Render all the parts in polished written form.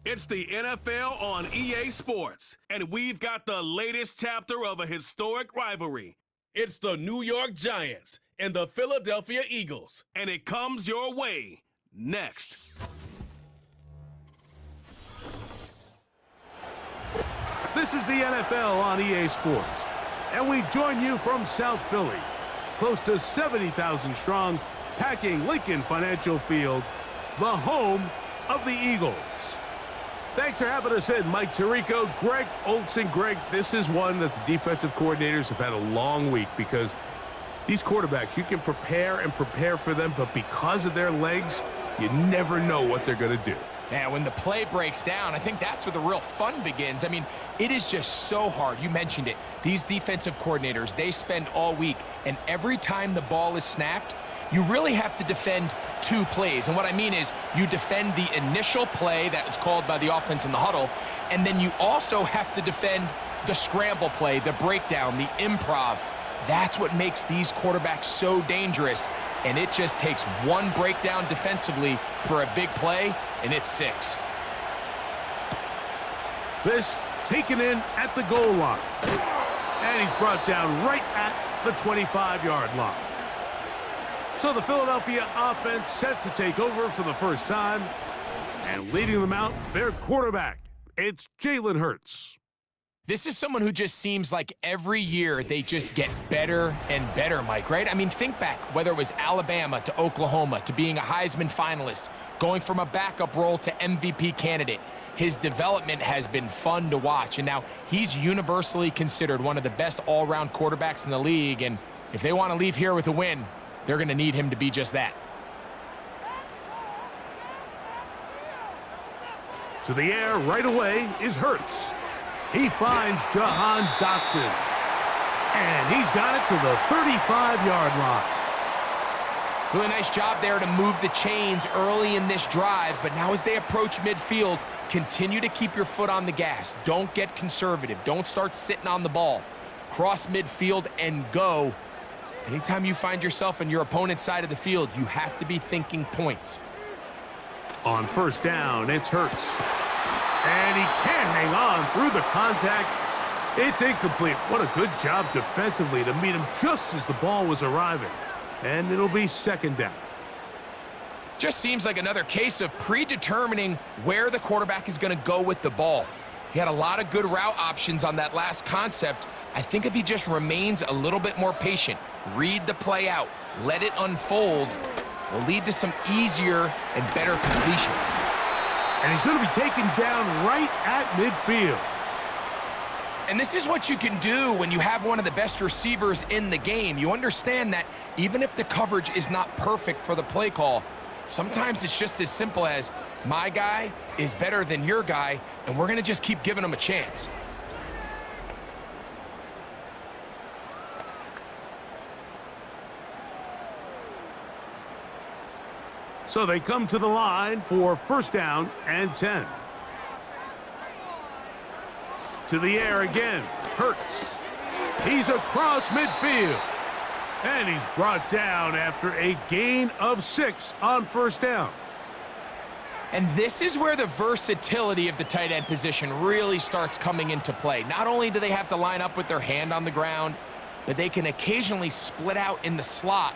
It's the NFL on EA Sports, and we've got the latest chapter of a historic rivalry. It's the New York Giants and the Philadelphia Eagles, and it comes your way next. This is the NFL on EA Sports, and we join you from South Philly, close to 70,000 strong, packing Lincoln Financial Field, the home of the Eagles. Thanks for having us in, Mike Tirico, Greg Olson. Greg, this is one that the defensive coordinators have had a long week because these quarterbacks, you can prepare and prepare for them, but because of their legs, you never know what they're going to do. Yeah, when the play breaks down, I think that's where the real fun begins. I mean, it is just so hard. You mentioned it. These defensive coordinators, they spend all week, and every time the ball is snapped, you really have to defend two plays. And what I mean is you defend the initial play that was called by the offense in the huddle, and then you also have to defend the scramble play, the breakdown, the improv. That's what makes these quarterbacks so dangerous. And it just takes one breakdown defensively for a big play, and it's 6. This taken in at the goal line. And he's brought down right at the 25-yard line. So the Philadelphia offense set to take over for the first time. And leading them out, their quarterback. It's Jalen Hurts. This is someone who just seems like every year they just get better and better, Mike, right? I mean, think back, whether it was Alabama to Oklahoma to being a Heisman finalist, going from a backup role to MVP candidate. His development has been fun to watch, and now he's universally considered one of the best all-around quarterbacks in the league, and if they want to leave here with a win, they're going to need him to be just that. To the air right away is Hurts. He finds Jahan Dotson. And he's got it to the 35-yard line. Really nice job there to move the chains early in this drive, but now as they approach midfield, continue to keep your foot on the gas. Don't get conservative. Don't start sitting on the ball. Cross midfield and go. Anytime you find yourself on your opponent's side of the field, you have to be thinking points. On first down, it's Hurts. And he can't hang on through the contact. It's incomplete. What a good job defensively to meet him just as the ball was arriving. And it'll be second down. Just seems like another case of predetermining where the quarterback is going to go with the ball. He had a lot of good route options on that last concept. I think if he just remains a little bit more patient, read the play out, let it unfold, will lead to some easier and better completions. And he's going to be taken down right at midfield. And this is what you can do when you have one of the best receivers in the game. You understand that even if the coverage is not perfect for the play call, sometimes it's just as simple as my guy is better than your guy, and we're going to just keep giving him a chance. So they come to the line for first down and 10. To the air again, Hurts. He's across midfield. And he's brought down after a gain of 6 on first down. And this is where the versatility of the tight end position really starts coming into play. Not only do they have to line up with their hand on the ground, but they can occasionally split out in the slot.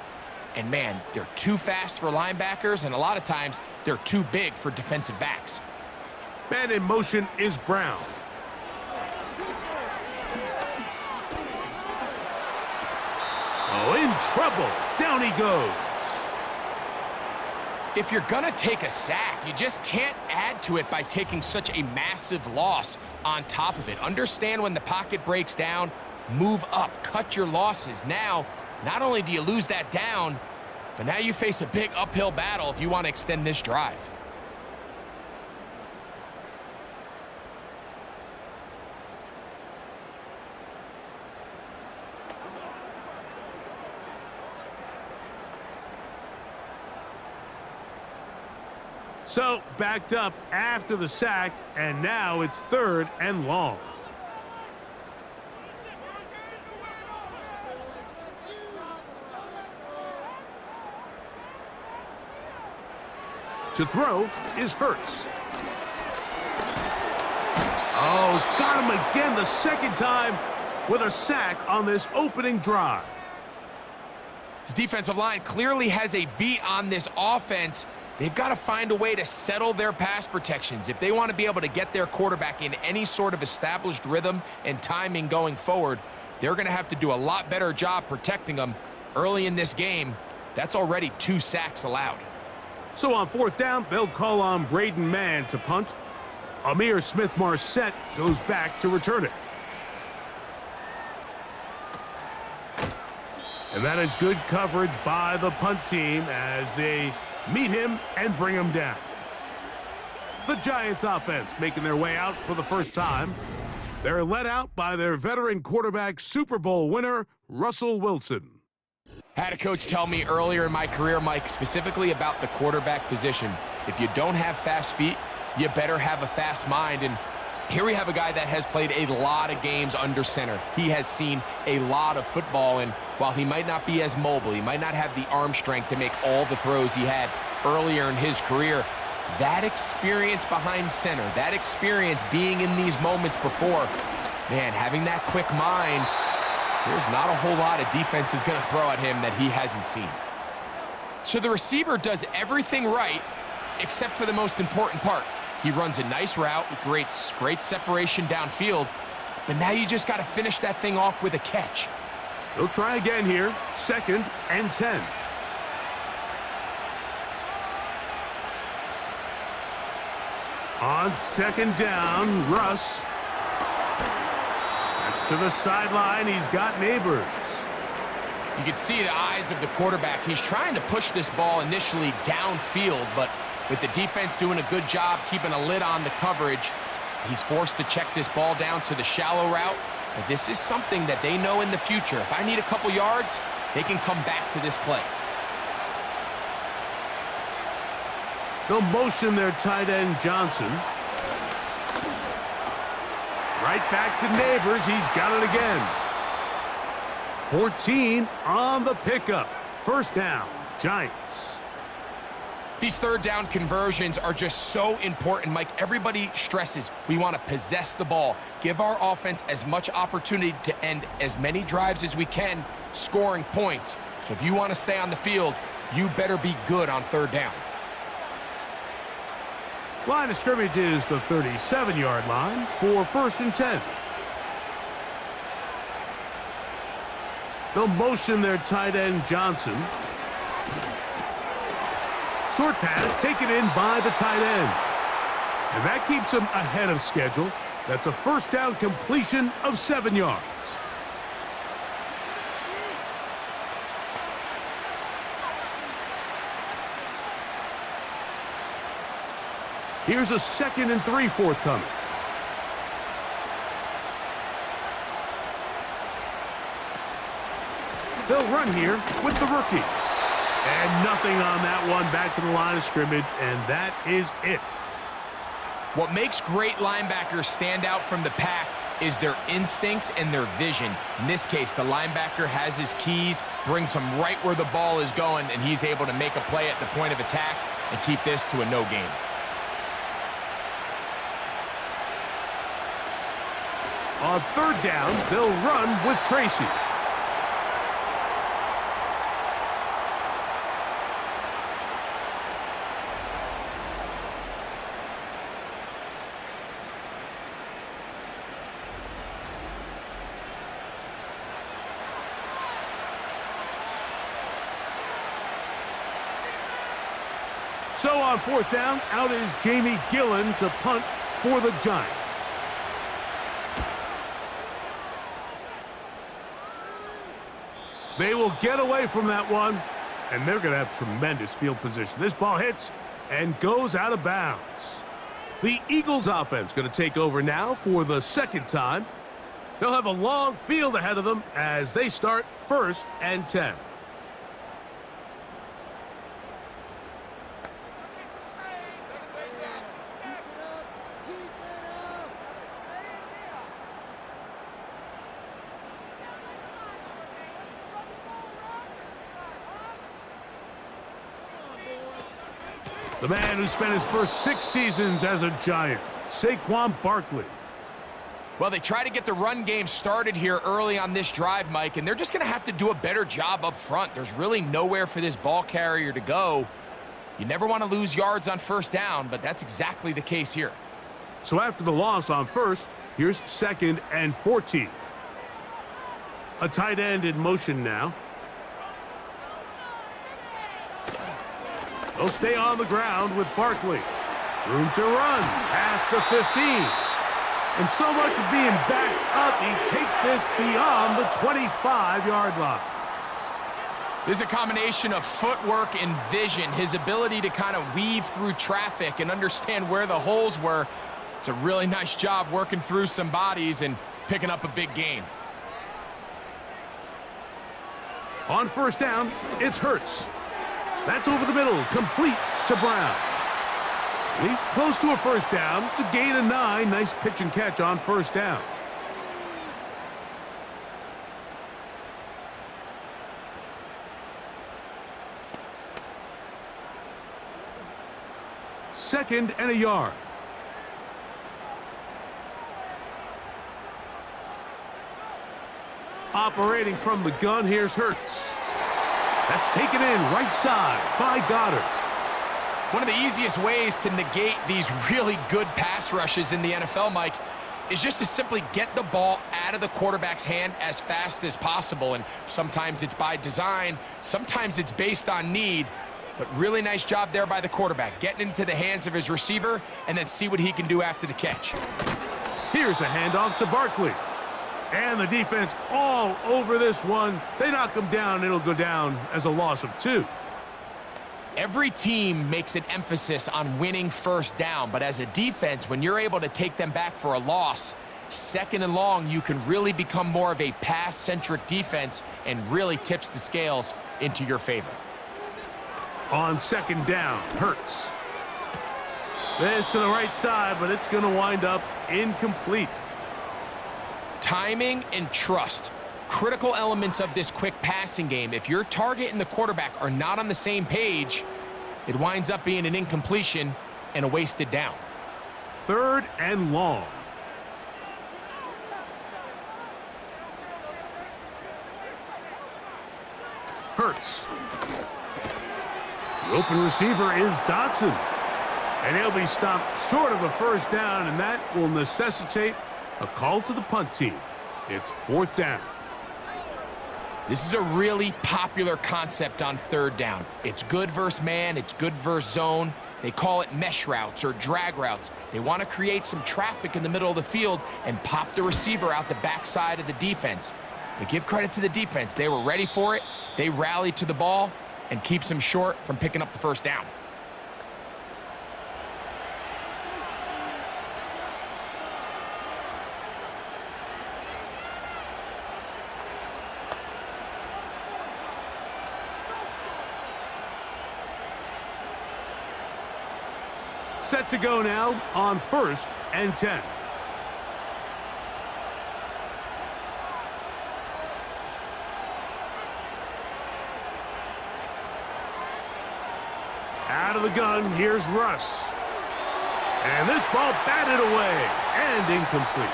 And man, they're too fast for linebackers, and a lot of times they're too big for defensive backs. Man in motion is Brown. Oh, in trouble. Down he goes. If you're going to take a sack, you just can't add to it by taking such a massive loss on top of it. Understand when the pocket breaks down, move up, cut your losses. Now, not only do you lose that down, but now you face a big uphill battle if you want to extend this drive. So, backed up after the sack, and now it's third and long. To throw is Hurts. Oh, got him again the second time with a sack on this opening drive. His defensive line clearly has a beat on this offense. They've got to find a way to settle their pass protections. If they want to be able to get their quarterback in any sort of established rhythm and timing going forward, they're going to have to do a lot better job protecting them. Early in this game, that's already 2 sacks allowed. So on 4th down, they'll call on Braden Mann to punt. Amir Smith-Marset goes back to return it. And that is good coverage by the punt team as they meet him and bring him down. The Giants offense making their way out for the first time. They're led out by their veteran quarterback, Super Bowl winner, Russell Wilson. I had a coach tell me earlier in my career, Mike, specifically about the quarterback position. If you don't have fast feet, you better have a fast mind. And here we have a guy that has played a lot of games under center. He has seen a lot of football, and while he might not be as mobile, he might not have the arm strength to make all the throws he had earlier in his career, that experience behind center, that experience being in these moments before, man, having that quick mind, there's not a whole lot of defense is going to throw at him that he hasn't seen. So the receiver does everything right except for the most important part. He runs a nice route, creates great separation downfield, but now you just got to finish that thing off with a catch. He'll try again here, 2nd and 10. On 2nd down, Russ. That's to the sideline. He's got Neighbors. You can see the eyes of the quarterback. He's trying to push this ball initially downfield, but with the defense doing a good job keeping a lid on the coverage, he's forced to check this ball down to the shallow route. But this is something that they know in the future. If I need a couple yards, they can come back to this play. They'll motion their tight end, Johnson. Right back to Neighbors. He's got it again. 14 on the pickup. 1st down, Giants. These 3rd down conversions are just so important, Mike. Everybody stresses we want to possess the ball, give our offense as much opportunity to end as many drives as we can, scoring points. So if you want to stay on the field, you better be good on 3rd down. Line of scrimmage is the 37-yard line for 1st and 10. They'll motion their tight end, Johnson. Short pass taken in by the tight end. And that keeps him ahead of schedule. That's a 1st down completion of 7 yards. Here's a 2nd and 3 forthcoming. They'll run here with the rookie. And nothing on that one. Back to the line of scrimmage, and that is it. What makes great linebackers stand out from the pack is their instincts and their vision. In this case, the linebacker has his keys, brings him right where the ball is going, and he's able to make a play at the point of attack and keep this to a no gain. On 3rd down, they'll run with Tracy. So on 4th down, out is Jamie Gillen to punt for the Giants. They will get away from that one, and they're going to have tremendous field position. This ball hits and goes out of bounds. The Eagles offense going to take over now for the 2nd time. They'll have a long field ahead of them as they start 1st and 10. The man who spent his first 6 seasons as a Giant, Saquon Barkley. Well, they try to get the run game started here early on this drive, Mike, and they're just going to have to do a better job up front. There's really nowhere for this ball carrier to go. You never want to lose yards on first down, but that's exactly the case here. So after the loss on first, here's 2nd and 14. A tight end in motion now. They'll stay on the ground with Barkley. Room to run past the 15. And so much of being backed up, he takes this beyond the 25-yard line. There's a combination of footwork and vision, his ability to kind of weave through traffic and understand where the holes were. It's a really nice job working through some bodies and picking up a big gain. On first down, it's Hurts. That's over the middle, complete to Brown. He's close to a first down. It's a gain of 9. Nice pitch and catch on first down. Second and a yard. Operating from the gun, here's Hurts. That's taken in right side by Goddard. One of the easiest ways to negate these really good pass rushes in the NFL, Mike, is just to simply get the ball out of the quarterback's hand as fast as possible. And sometimes it's by design, sometimes it's based on need. But really nice job there by the quarterback, getting into the hands of his receiver and then see what he can do after the catch. Here's a handoff to Barkley. And the defense all over this one. They knock him down. It'll go down as a loss of 2. Every team makes an emphasis on winning first down, but as a defense, when you're able to take them back for a loss, 2nd and long, you can really become more of a pass-centric defense and really tips the scales into your favor. On 2nd down, Hurts. This to the right side, but it's going to wind up incomplete. Timing and trust, critical elements of this quick passing game. If your target and the quarterback are not on the same page, it winds up being an incompletion and a wasted down. 3rd and long. Hurts. The open receiver is Dotson. And he'll be stopped short of a first down, and that will necessitate a call to the punt team. It's 4th down. This is a really popular concept on 3rd down. It's good versus man, it's good versus zone. They call it mesh routes or drag routes. They want to create some traffic in the middle of the field and pop the receiver out the backside of the defense. But give credit to the defense. They were ready for it. They rallied to the ball and keeps them short from picking up the first down. Set to go now on 1st and 10. Out of the gun, here's Russ. And this ball batted away and incomplete.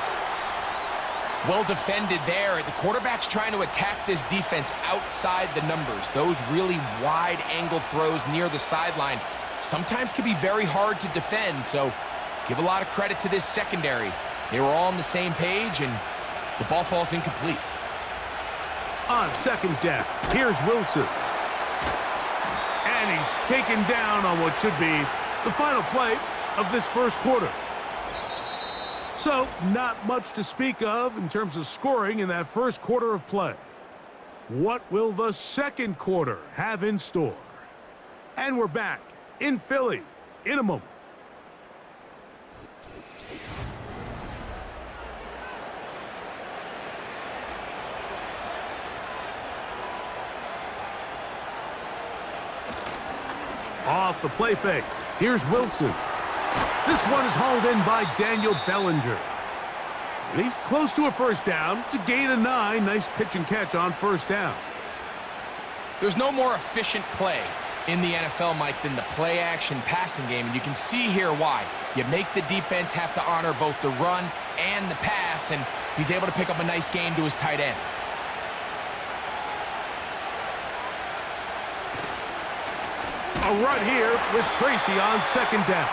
Well defended there. The quarterback's trying to attack this defense outside the numbers. Those really wide angle throws near the sideline sometimes can be very hard to defend, so give a lot of credit to this secondary. They were all on the same page, and the ball falls incomplete. On 2nd down, here's Wilson. And he's taken down on what should be the final play of this first quarter. So, not much to speak of in terms of scoring in that first quarter of play. What will the second quarter have in store? And we're back in Philly in a moment. Off the play fake, here's Wilson. This one is hauled in by Daniel Bellinger. And he's close to a first down. It's a gain of 9. Nice pitch and catch on first down. There's no more efficient play in the NFL, Mike, than the play-action passing game, and you can see here why. You make the defense have to honor both the run and the pass, and he's able to pick up a nice gain to his tight end. A run here with Tracy on second down.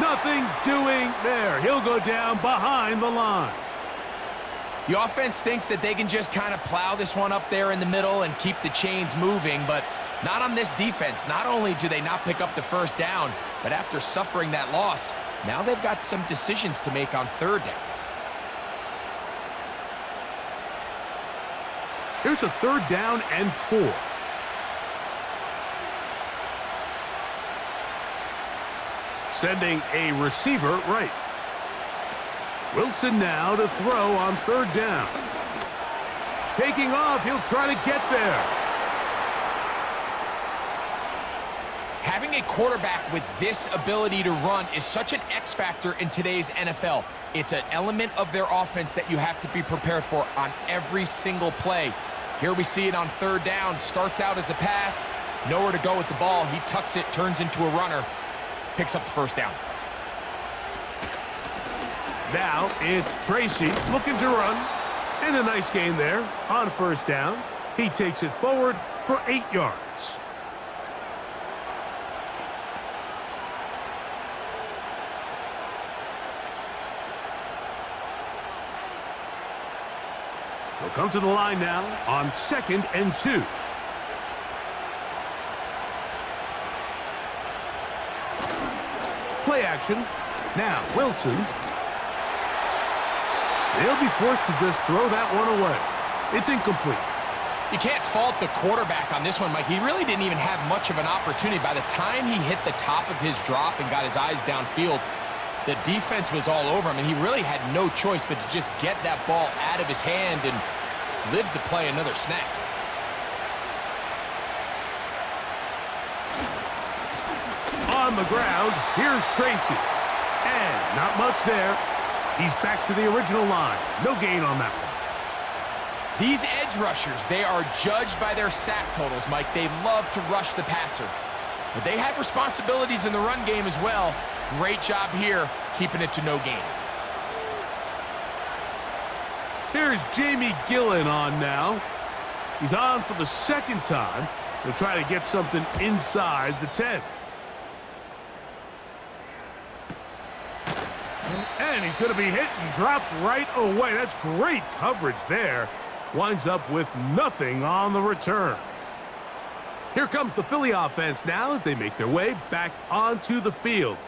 Nothing doing there. He'll go down behind the line. The offense thinks that they can just kind of plow this one up there in the middle and keep the chains moving, but not on this defense. Not only do they not pick up the first down, but after suffering that loss, now they've got some decisions to make on third down. Here's a 3rd down and 4. Sending a receiver right. Wilson now to throw on 3rd down. Taking off, he'll try to get there. Having a quarterback with this ability to run is such an X factor in today's NFL. It's an element of their offense that you have to be prepared for on every single play. Here we see it on 3rd down. Starts out as a pass. Nowhere to go with the ball. He tucks it, turns into a runner. Picks up the first down. Now it's Tracy looking to run. And a nice gain there on 1st down. He takes it forward for 8 yards. He'll come to the line now on 2nd and 2. Play action. Now Wilson. They'll be forced to just throw that one away. It's incomplete. You can't fault the quarterback on this one, Mike. He really didn't even have much of an opportunity. By the time he hit the top of his drop and got his eyes downfield, the defense was all over him, and he really had no choice but to just get that ball out of his hand and live to play another snap. On the ground, here's Tracy. And not much there. He's back to the original line. No gain on that one. These edge rushers, they are judged by their sack totals, Mike. They love to rush the passer. But they have responsibilities in the run game as well. Great job here, keeping it to no gain. Here's Jamie Gillen on now. He's on for the 2nd time. He'll try to get something inside the 10. And he's going to be hit and dropped right away. That's great coverage there. Winds up with nothing on the return. Here comes the Philly offense now as they make their way back onto the field.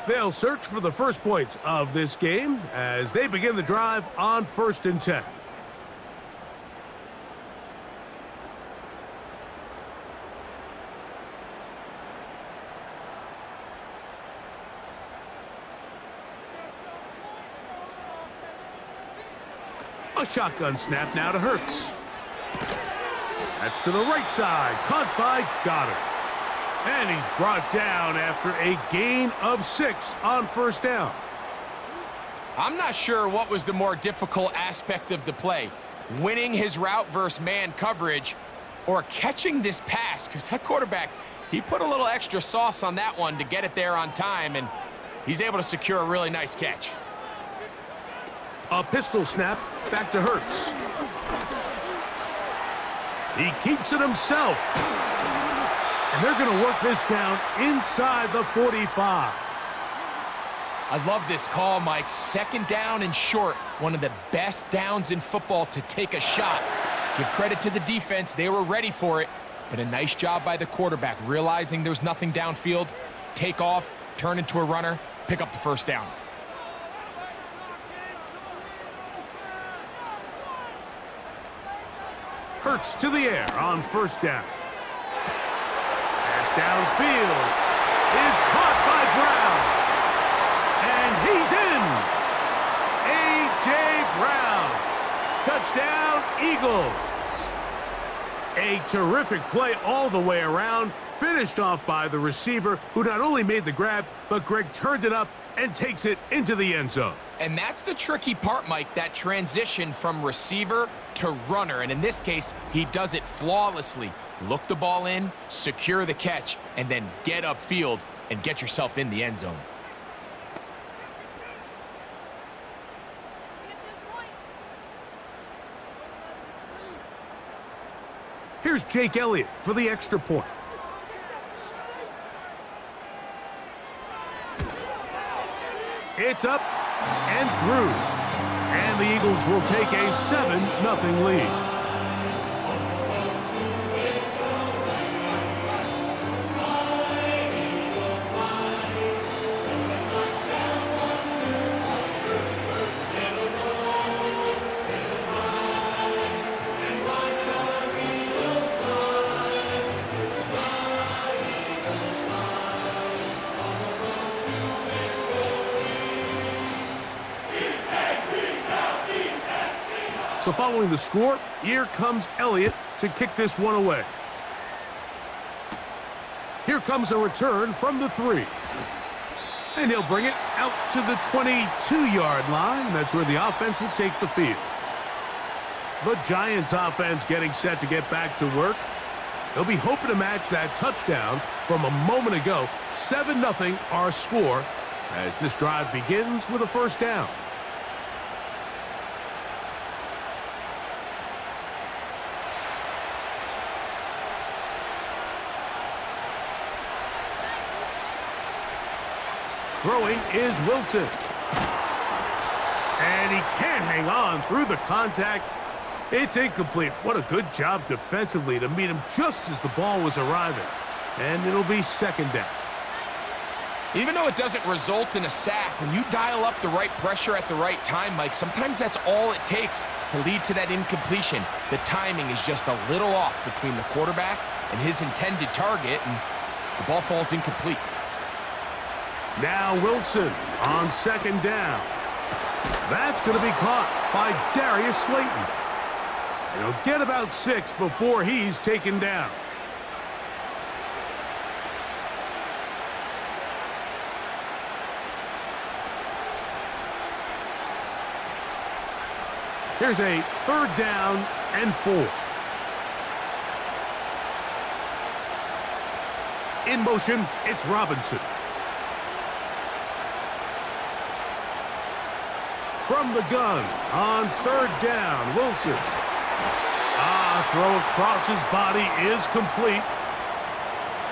They'll search for the first points of this game as they begin the drive on 1st and 10. A shotgun snap now to Hurts. That's to the right side, caught by Goddard. And he's brought down after a gain of 6 on 1st down. I'm not sure what was the more difficult aspect of the play, winning his route versus man coverage or catching this pass, because that quarterback, he put a little extra sauce on that one to get it there on time, and he's able to secure a really nice catch. A pistol snap back to Hurts. He keeps it himself. And they're going to work this down inside the 45. I love this call, Mike. 2nd down and short. One of the best downs in football to take a shot. Give credit to the defense. They were ready for it. But a nice job by the quarterback, realizing there's nothing downfield. Take off, turn into a runner, pick up the first down. Hurts to the air on 1st down. Pass downfield is caught by Brown. A.J. Brown. Touchdown, Eagles. A terrific play all the way around. Finished off by the receiver, who not only made the grab, but Greg turned it up and takes it into the end zone. And that's the tricky part, Mike, that transition from receiver to runner. And in this case, he does it flawlessly. Look the ball in, secure the catch, and then get upfield and get yourself in the end zone. Here's Jake Elliott for the extra point. It's up and through. And the Eagles will take a 7-0 lead. So following the score, here comes Elliott to kick this one away. Here comes a return from the 3. And he'll bring it out to the 22-yard line. That's where the offense will take the field. The Giants offense getting set to get back to work. They'll be hoping to match that touchdown from a moment ago. 7-0 our score as this drive begins with a first down. Throwing is Wilson. And he can't hang on through the contact. It's incomplete. What a good job defensively to meet him just as the ball was arriving. And it'll be second down. Even though it doesn't result in a sack, when you dial up the right pressure at the right time, Mike, sometimes that's all it takes to lead to that incompletion. The timing is just a little off between the quarterback and his intended target, and the ball falls incomplete. Now Wilson on second down. That's going to be caught by Darius Slayton. And he'll get about 6 before he's taken down. Here's a 3rd down and 4. In motion, it's Robinson. From the gun on 3rd down, Wilson. Throw across his body is complete.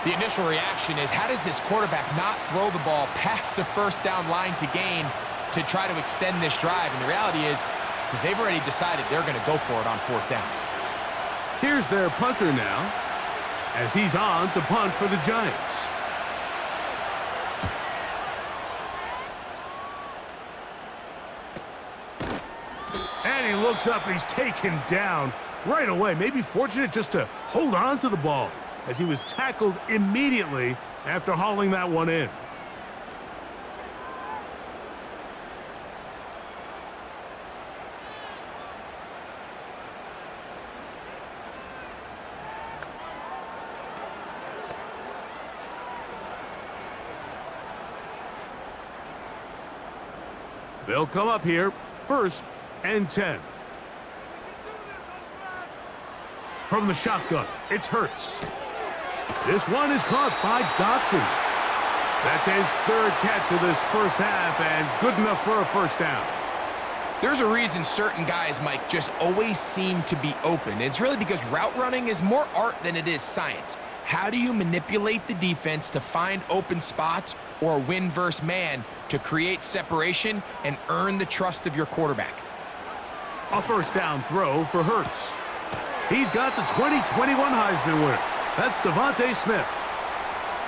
The initial reaction is, how does this quarterback not throw the ball past the first down line to gain to try to extend this drive? And the reality is, because they've already decided they're going to go for it on 4th down. Here's their punter now, as he's on to punt for the Giants. And he looks up and he's taken down right away. Maybe fortunate just to hold on to the ball as he was tackled immediately after hauling that one in. They'll come up here, 1st and 10. From the shotgun, it's Hurts. This one is caught by Dotson. That's his 3rd catch of this first half, and good enough for a first down. There's a reason certain guys, Mike, just always seem to be open. It's really because route running is more art than it is science. How do you manipulate the defense to find open spots or win versus man to create separation and earn the trust of your quarterback? A first down throw for Hurts. He's got the 2021 Heisman winner. That's Devontae Smith.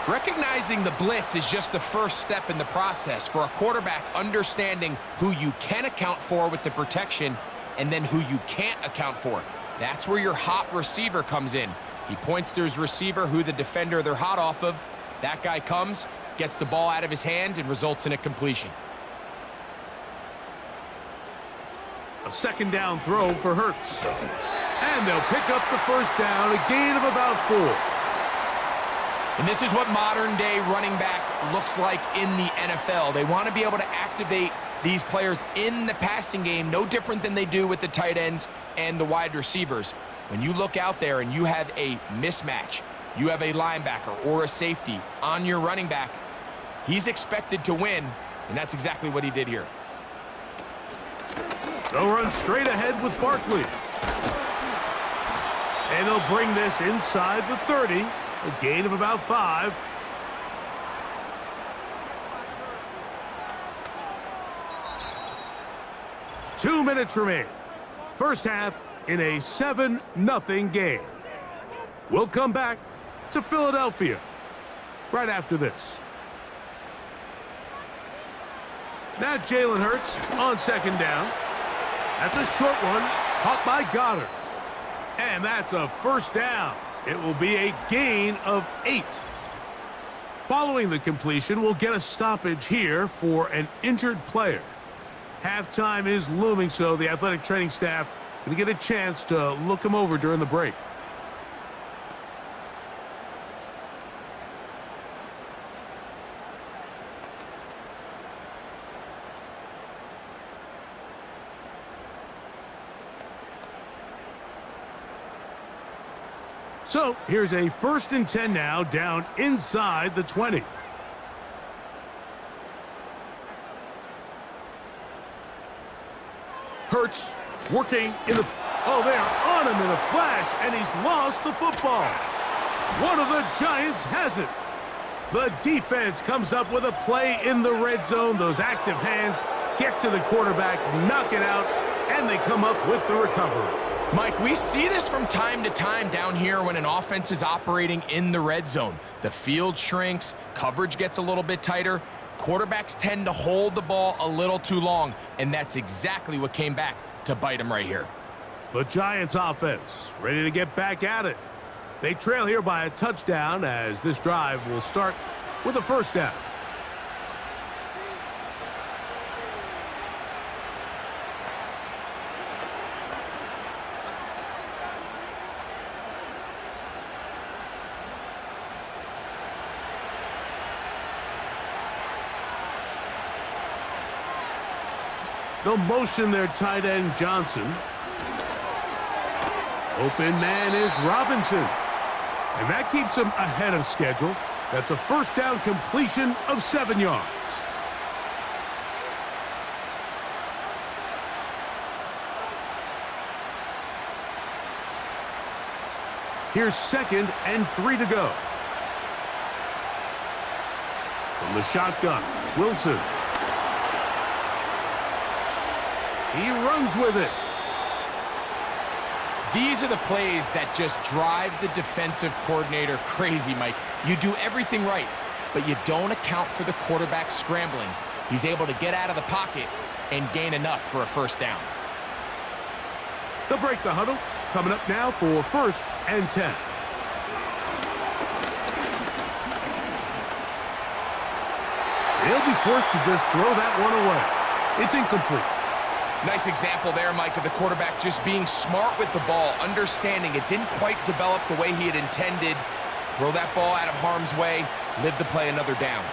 Recognizing the blitz is just the first step in the process for a quarterback understanding who you can account for with the protection and then who you can't account for. That's where your hot receiver comes in. He points to his receiver, who the defender they're hot off of. That guy comes, gets the ball out of his hand, and results in a completion. A second down throw for Hurts. And they'll pick up the first down, a gain of about 4. And this is what modern-day running back looks like in the NFL. They want to be able to activate these players in the passing game, no different than they do with the tight ends and the wide receivers. When you look out there and you have a mismatch, you have a linebacker or a safety on your running back, he's expected to win, and that's exactly what he did here. They'll run straight ahead with Barkley. And they'll bring this inside the 30, a gain of about 5. Two minutes remain. First half in a 7-0 game. We'll come back to Philadelphia right after this. Now Jalen Hurts on second down. That's a short one, caught by Goddard. And that's a first down. It will be a gain of 8. Following the completion, we'll get a stoppage here for an injured player. Halftime is looming, so the athletic training staff going to get a chance to look him over during the break. So here's a 1st and 10 now, down inside the 20. Hurts working in the... Oh, they are on him in a flash, and he's lost the football. One of the Giants has it. The defense comes up with a play in the red zone. Those active hands get to the quarterback, knock it out, and they come up with the recovery. Mike, we see this from time to time down here when an offense is operating in the red zone. The field shrinks, coverage gets a little bit tighter, quarterbacks tend to hold the ball a little too long, and that's exactly what came back to bite them right here. The Giants offense ready to get back at it. They trail here by a touchdown as this drive will start with a first down. They'll motion their tight end, Johnson. Open man is Robinson. And that keeps him ahead of schedule. That's a first down completion of 7 yards. Here's 2nd and 3 to go. From the shotgun, Wilson. He runs with it. These are the plays that just drive the defensive coordinator crazy, Mike. You do everything right, but you don't account for the quarterback scrambling. He's able to get out of the pocket and gain enough for a first down. They'll break the huddle. Coming up now for 1st and 10. They'll be forced to just throw that one away. It's incomplete. Nice example there, Mike, of the quarterback just being smart with the ball, understanding it didn't quite develop the way he had intended. Throw that ball out of harm's way, live to play another down.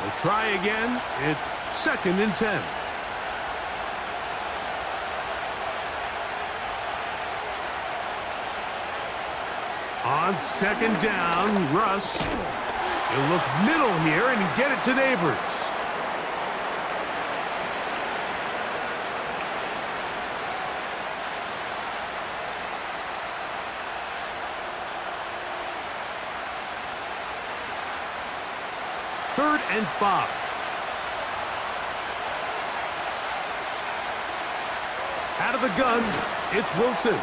They'll try again. It's 2nd and 10. On 2nd down, Russ. He'll look middle here and get it to Neighbors. Third and 5. Out of the gun, it's Wilson.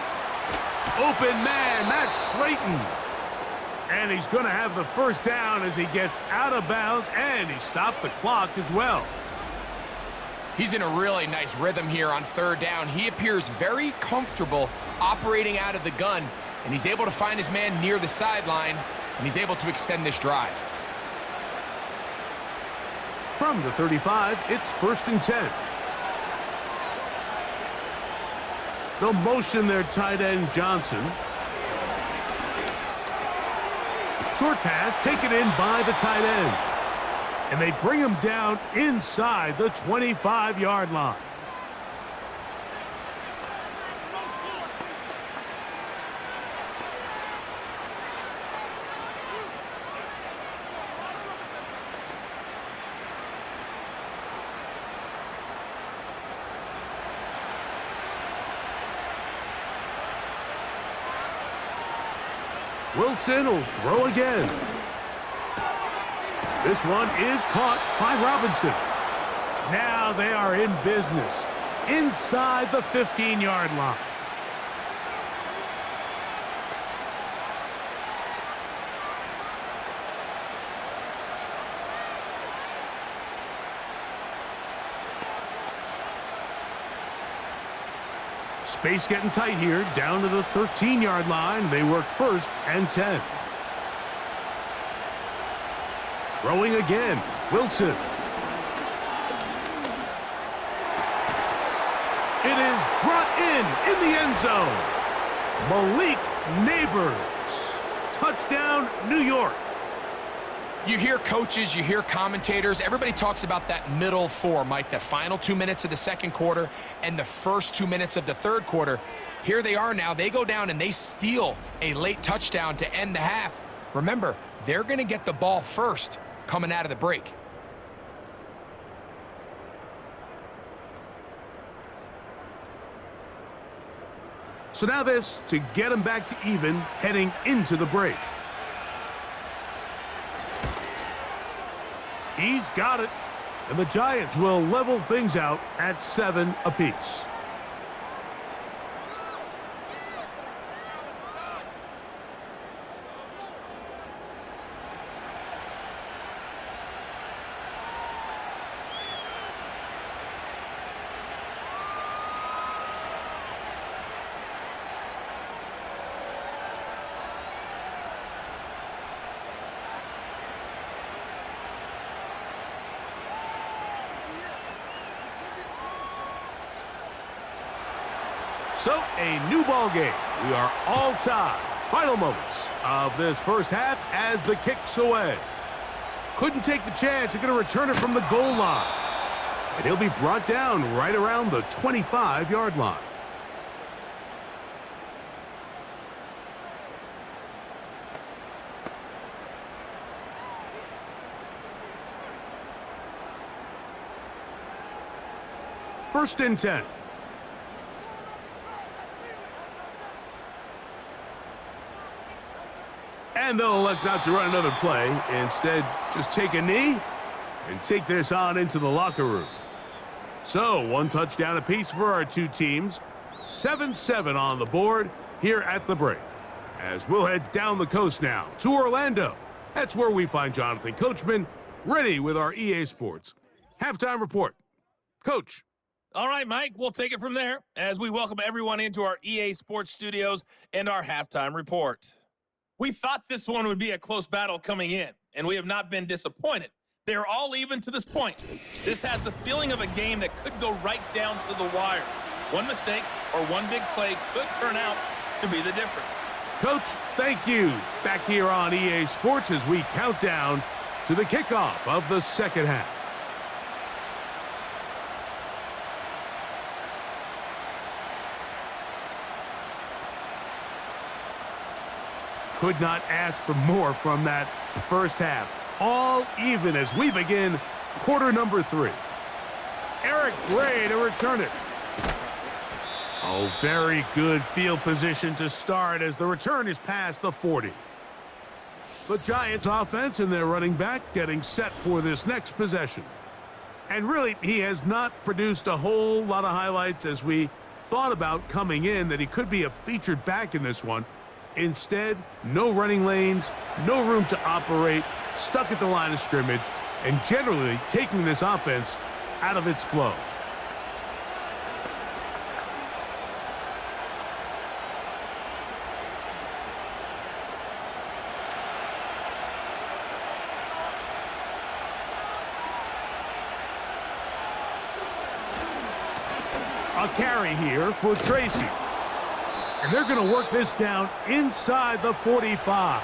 Open man, that's Slayton. And he's going to have the first down as he gets out of bounds, and he stopped the clock as well. He's in a really nice rhythm here on 3rd down. He appears very comfortable operating out of the gun, and he's able to find his man near the sideline, and he's able to extend this drive. From the 35, it's 1st and 10. They'll motion their tight end, Johnson. Short pass taken in by the tight end. And they bring him down inside the 25-yard line. Wilson will throw again. This one is caught by Robinson. Now they are in business inside the 15-yard line. Space getting tight here, down to the 13-yard line. They work 1st and 10. Throwing again, Wilson. It is brought in the end zone. Malik Neighbors. Touchdown, New York. You hear coaches, you hear commentators, everybody talks about that middle four, Mike, the final 2 minutes of the second quarter and the first 2 minutes of the third quarter. Here they are now. They go down and they steal a late touchdown to end the half. Remember, they're going to get the ball first coming out of the break. So now this to get them back to even heading into the break. He's got it. And the Giants will level things out at 7 apiece. So, a new ball game. We are all tied. Final moments of this first half as the kick's away. Couldn't take the chance. They're going to return it from the goal line. And he'll be brought down right around the 25-yard line. First and 10. And they'll elect not to run another play. Instead, just take a knee and take this on into the locker room. So, 1 touchdown apiece for our two teams. 7-7 on the board here at the break. As we'll head down the coast now to Orlando. That's where we find Jonathan Coachman ready with our EA Sports halftime report. Coach. All right, Mike, we'll take it from there as we welcome everyone into our EA Sports studios and our halftime report. We thought this one would be a close battle coming in, and we have not been disappointed. They're all even to this point. This has the feeling of a game that could go right down to the wire. One mistake or one big play could turn out to be the difference. Coach, thank you. Back here on EA Sports as we count down to the kickoff of the second half. Could not ask for more from that first half. All even as we begin quarter number 3. Eric Gray to return it. Oh, very good field position to start as the return is past the 40. The Giants offense and their running back getting set for this next possession. And really, he has not produced a whole lot of highlights as we thought about coming in that he could be a featured back in this one. Instead, no running lanes, no room to operate, stuck at the line of scrimmage, and generally taking this offense out of its flow. A carry here for Tracy. And they're going to work this down inside the 45.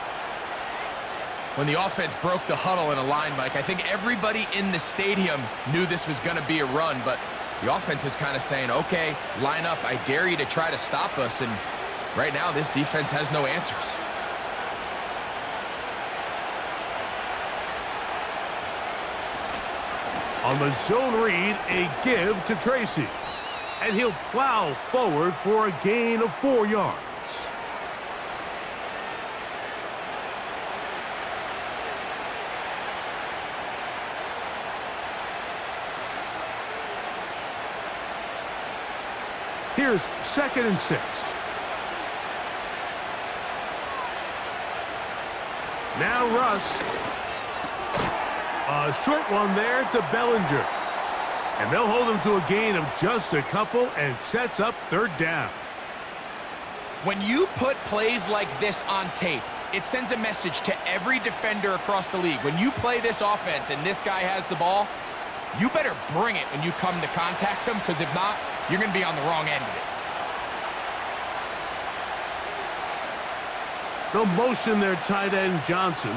When the offense broke the huddle in a line, Mike, I think everybody in the stadium knew this was going to be a run, but the offense is kind of saying, okay, line up. I dare you to try to stop us. And right now, this defense has no answers. On the zone read, a give to Tracy. And he'll plow forward for a gain of 4 yards. Here's 2nd and 6. Now Russ. A short one there to Bellinger. And they'll hold him to a gain of just a couple and sets up 3rd down. When you put plays like this on tape, it sends a message to every defender across the league. When you play this offense and this guy has the ball, you better bring it when you come to contact him, because if not, you're going to be on the wrong end of it. They'll motion their tight end, Johnson.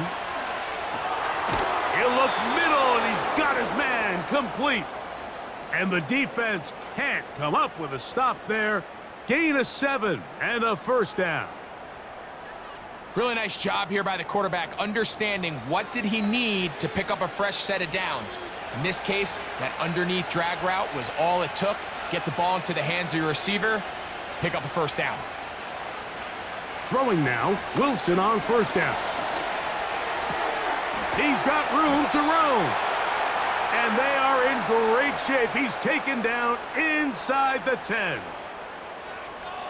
He'll look middle, and he's got his man complete. And the defense can't come up with a stop there. Gain of 7 and a 1st down. Really nice job here by the quarterback, understanding what did he need to pick up a fresh set of downs. In this case, that underneath drag route was all it took. Get the ball into the hands of your receiver, pick up a 1st down. Throwing now, Wilson on 1st down. He's got room to roam. And they are in great shape. He's taken down inside the 10.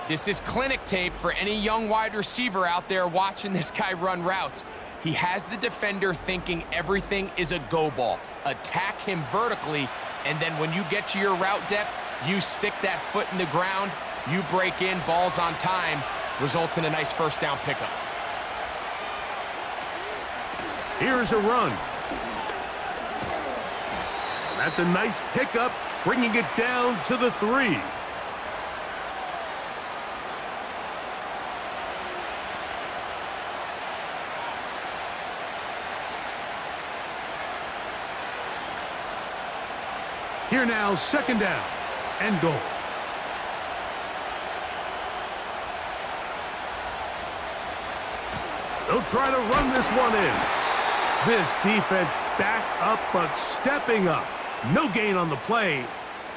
This is clinic tape for any young wide receiver out there watching this guy run routes. He has the defender thinking everything is a go ball. Attack him vertically, and then when you get to your route depth, you stick that foot in the ground, you break in, balls on time, results in a nice 1st down pickup. Here's a run. That's a nice pickup, bringing it down to the 3. Here now, 2nd down and goal. They'll try to run this one in. This defense back up, but stepping up. No gain on the play.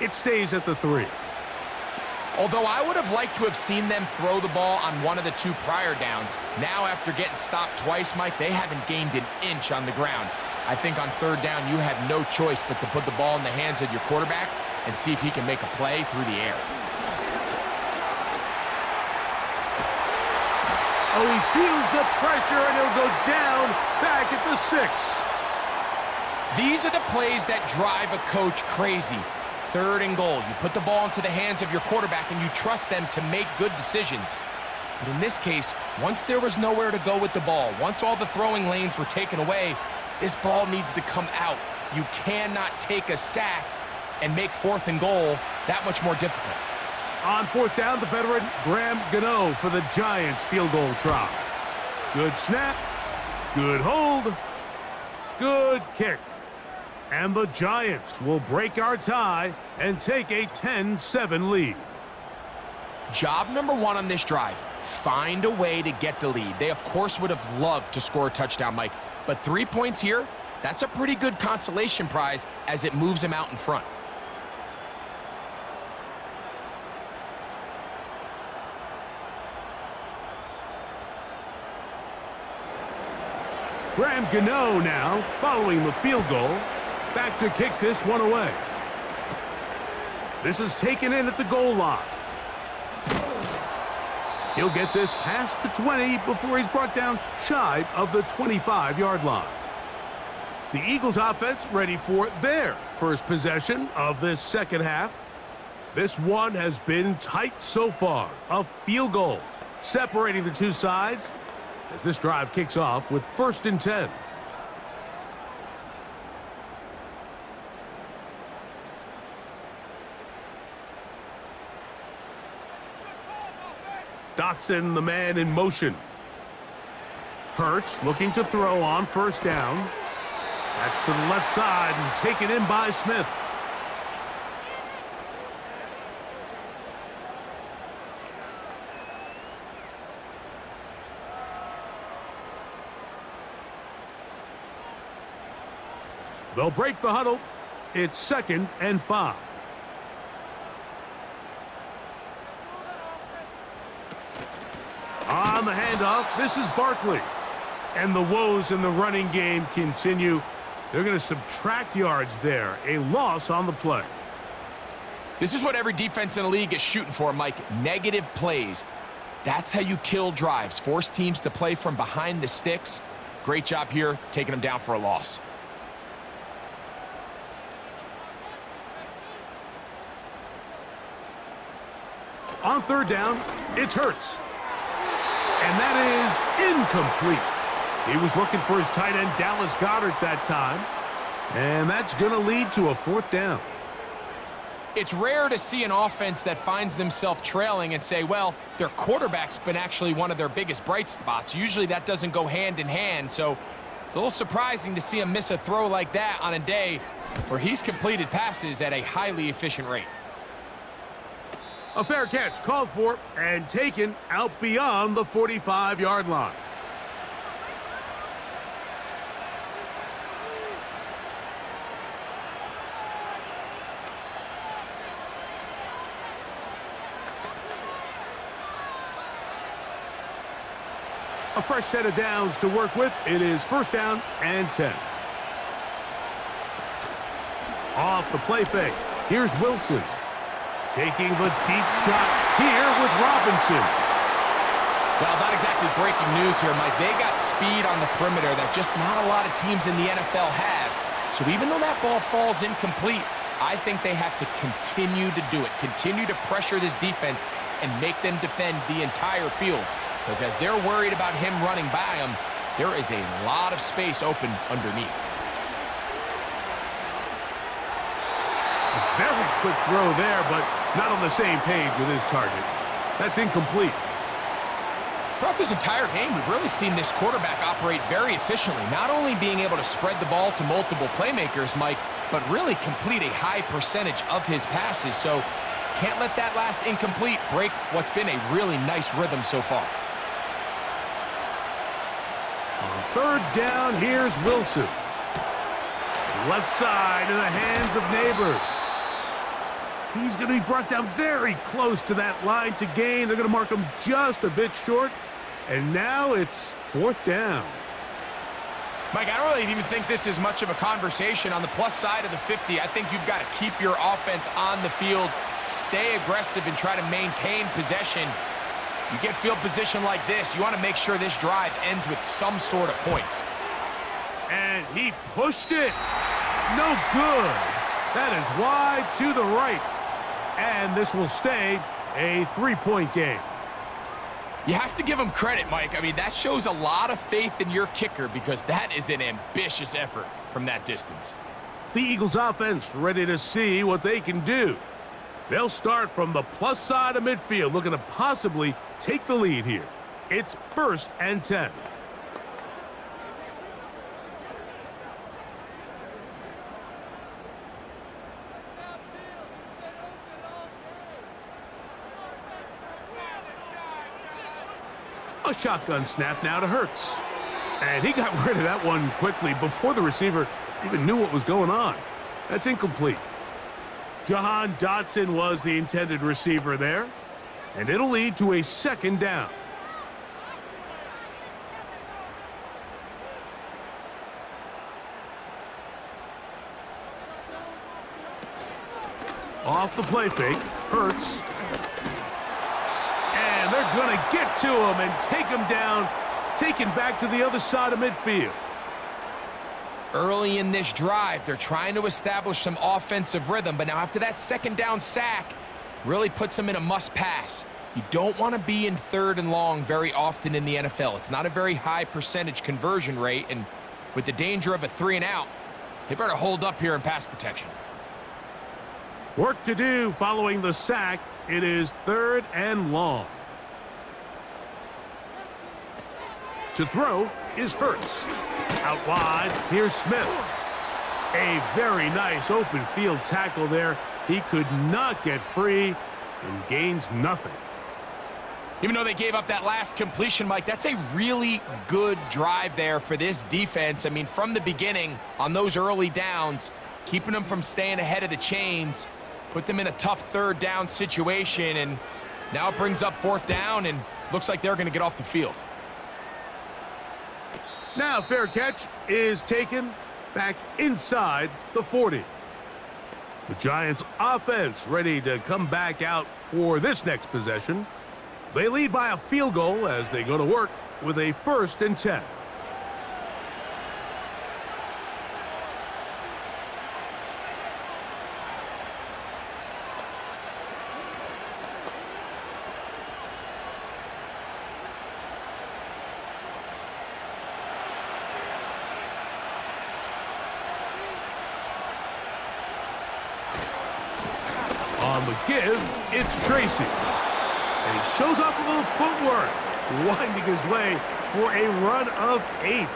It stays at the 3. Although I would have liked to have seen them throw the ball on one of the 2 prior downs, now after getting stopped twice, Mike, they haven't gained an inch on the ground. I think on 3rd down, you have no choice but to put the ball in the hands of your quarterback and see if he can make a play through the air. Oh, he feels the pressure, and he'll go down back at the 6. These are the plays that drive a coach crazy. 3rd and goal. You put the ball into the hands of your quarterback, and you trust them to make good decisions. But in this case, once there was nowhere to go with the ball, once all the throwing lanes were taken away, this ball needs to come out. You cannot take a sack and make 4th and goal that much more difficult. On 4th down, the veteran Graham Gano for the Giants field goal try. Good snap, good hold, good kick. And the Giants will break our tie and take a 10-7 lead. Job number 1 on this drive, find a way to get the lead. They, of course, would have loved to score a touchdown, Mike. But 3 points here, that's a pretty good consolation prize as it moves them out in front. Graham Gano now, following the field goal, back to kick this one away. This is taken in at the goal line. He'll get this past the 20 before he's brought down shy of the 25-yard line. The Eagles offense ready for their first possession of this 2nd half. This one has been tight so far. A field goal separating the 2 sides as this drive kicks off with 1st and 10. Dotson, the man in motion. Hurts looking to throw on 1st down. That's to the left side and taken in by Smith. They'll break the huddle. It's 2nd and 5. On the handoff, this is Barkley. And the woes in the running game continue. They're going to subtract yards there. A loss on the play. This is what every defense in the league is shooting for, Mike. Negative plays. That's how you kill drives. Force teams to play from behind the sticks. Great job here, taking them down for a loss. On third down, it's Hurts. And that is incomplete. He was looking for his tight end, Dallas Goedert, that time. And that's going to lead to a fourth down. It's rare to see an offense that finds themselves trailing and say, well, their quarterback's been actually one of their biggest bright spots. Usually that doesn't go hand in hand, so it's a little surprising to see him miss a throw like that on a day where he's completed passes at a highly efficient rate. A fair catch called for and taken out beyond the 45-yard line. A fresh set of downs to work with. It is first down and 10. Off the play fake. Here's Wilson. Taking the deep shot here with Robinson. Well, not exactly breaking news here, Mike. They got speed on the perimeter that just not a lot of teams in the NFL have. So even though that ball falls incomplete, I think they have to continue to do it. Continue to pressure this defense and make them defend the entire field. Because as they're worried about him running by them, there is a lot of space open underneath. A very quick throw there, but not on the same page with his target. That's incomplete. Throughout this entire game, we've really seen this quarterback operate very efficiently, not only being able to spread the ball to multiple playmakers, Mike, but really complete a high percentage of his passes. So can't let that last incomplete break what's been a really nice rhythm so far. On third down, here's Wilson. Left side in the hands of Neighbors. He's going to be brought down very close to that line to gain. They're going to mark him just a bit short. And now it's fourth down. Mike, I don't really even think this is much of a conversation on the plus side of the 50. I think you've got to keep your offense on the field, stay aggressive, and try to maintain possession. You get field position like this, you want to make sure this drive ends with some sort of points. And he pushed it. No good. That is wide to the right. And this will stay a three-point game. You have to give him credit, Mike. I mean, that shows a lot of faith in your kicker because that is an ambitious effort from that distance. The Eagles offense ready to see what they can do. They'll start from the plus side of midfield, looking to possibly take the lead here. It's first and 10. A shotgun snap now to Hurts. And he got rid of that one quickly before the receiver even knew what was going on. That's incomplete. Jahan Dotson was the intended receiver there. And it'll lead to a second down. Off the play fake, Hurts. And they're going to get to him and take him down, taken back to the other side of midfield. Early in this drive, they're trying to establish some offensive rhythm, but now after that second down sack, really puts them in a must-pass. You don't want to be in third and long very often in the NFL. It's not a very high percentage conversion rate, and with the danger of a 3-and-out, they better hold up here in pass protection. Work to do following the sack. It is third and long. To throw is Hurts. Out wide, here's Smith. A very nice open field tackle there. He could not get free and gains nothing. Even though they gave up that last completion, Mike, that's a really good drive there for this defense. I mean, from the beginning, on those early downs, keeping them from staying ahead of the chains, put them in a tough third down situation, and now it brings up fourth down, and looks like they're going to get off the field. Now fair catch is taken back inside the 40. The Giants' offense ready to come back out for this next possession. They lead by a field goal as they go to work with a 1st and 10. On the give, it's Tracy. And he shows off a little footwork, winding his way for a run of 8.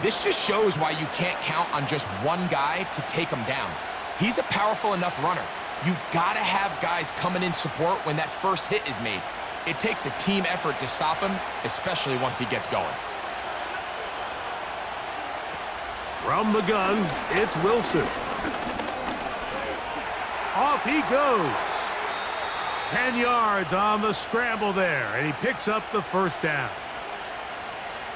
This just shows why you can't count on just one guy to take him down. He's a powerful enough runner. You gotta have guys coming in support when that first hit is made. It takes a team effort to stop him, especially once he gets going. From the gun, it's Wilson. Off he goes. 10 yards on the scramble there, and he picks up the 1st down.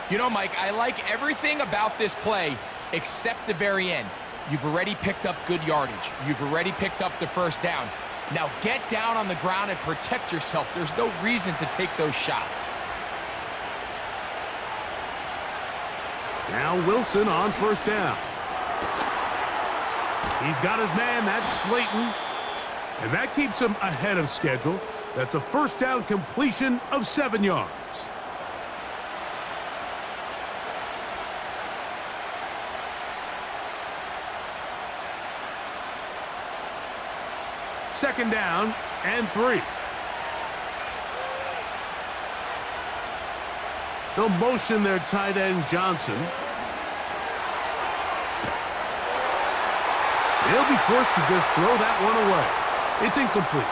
You know, Mike, I like everything about this play except the very end. You've already picked up good yardage. You've already picked up the 1st down. Now get down on the ground and protect yourself. There's no reason to take those shots. Now Wilson on 1st down. He's got his man, that's Slayton. And that keeps him ahead of schedule. That's a 1st down completion of 7 yards. Second down and 3. They'll motion their tight end Johnson. They'll be forced to just throw that one away. It's incomplete.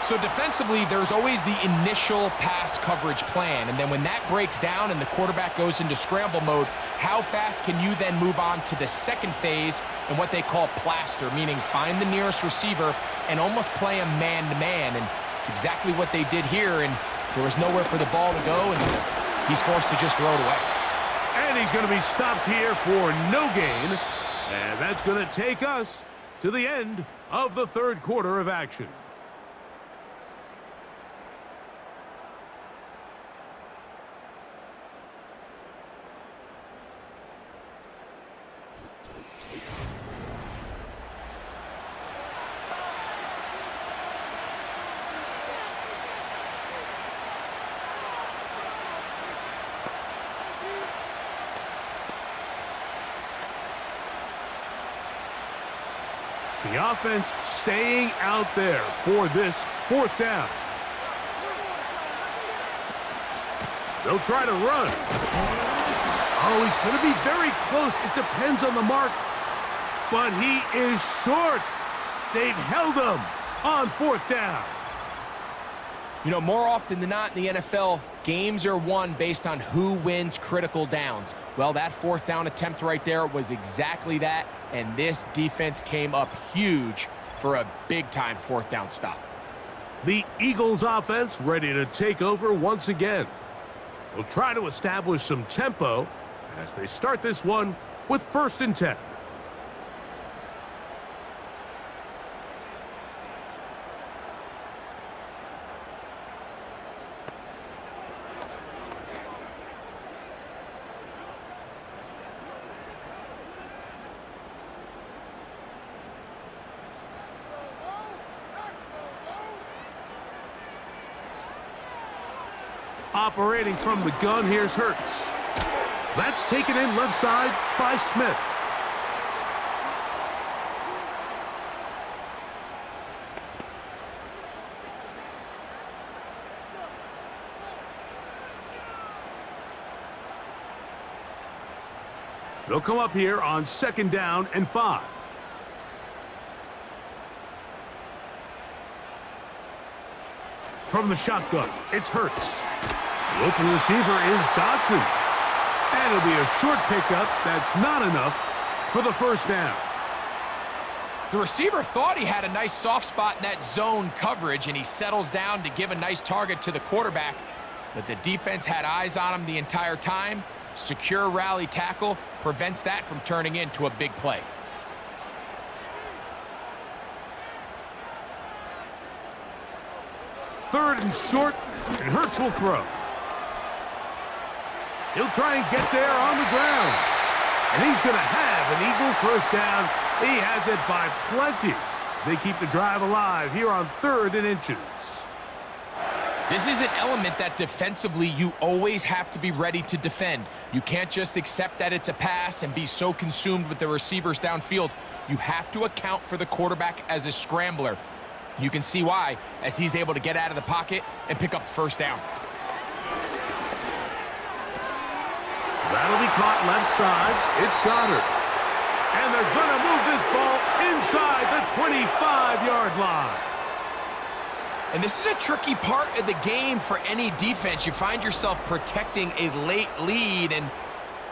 So defensively, there's always the initial pass coverage plan, and then when that breaks down and the quarterback goes into scramble mode, how fast can you then move on to the second phase and what they call plaster, meaning find the nearest receiver and almost play him man-to-man, and it's exactly what they did here, and there was nowhere for the ball to go, and he's forced to just throw it away. And he's going to be stopped here for no gain, and that's going to take us to the end of the 3rd quarter of action. The offense staying out there for this 4th down. They'll try to run. Oh, he's going to be very close. It depends on the mark. But he is short. They've held him on 4th down. You know, more often than not in the NFL, games are won based on who wins critical downs. Well, that 4th down attempt right there was exactly that, and this defense came up huge for a big-time 4th down stop. The Eagles offense ready to take over once again. They'll try to establish some tempo as they start this one with 1st and 10. Operating from the gun, here's Hurts. That's taken in left side by Smith. They'll come up here on 2nd down and 5. From the shotgun, it's Hurts. The open receiver is Dotson. And it'll be a short pickup that's not enough for the 1st down. The receiver thought he had a nice soft spot in that zone coverage, and he settles down to give a nice target to the quarterback. But the defense had eyes on him the entire time. Secure rally tackle prevents that from turning into a big play. third and short, and Hurts will throw. He'll try and get there on the ground. And he's going to have an Eagles first down. He has it by plenty as they keep the drive alive here on 3rd and inches. This is an element that defensively you always have to be ready to defend. You can't just accept that it's a pass and be so consumed with the receivers downfield. You have to account for the quarterback as a scrambler. You can see why as he's able to get out of the pocket and pick up the first down. That'll be caught left side. It's Goddard. And they're going to move this ball inside the 25-yard line. And this is a tricky part of the game for any defense. You find yourself protecting a late lead, and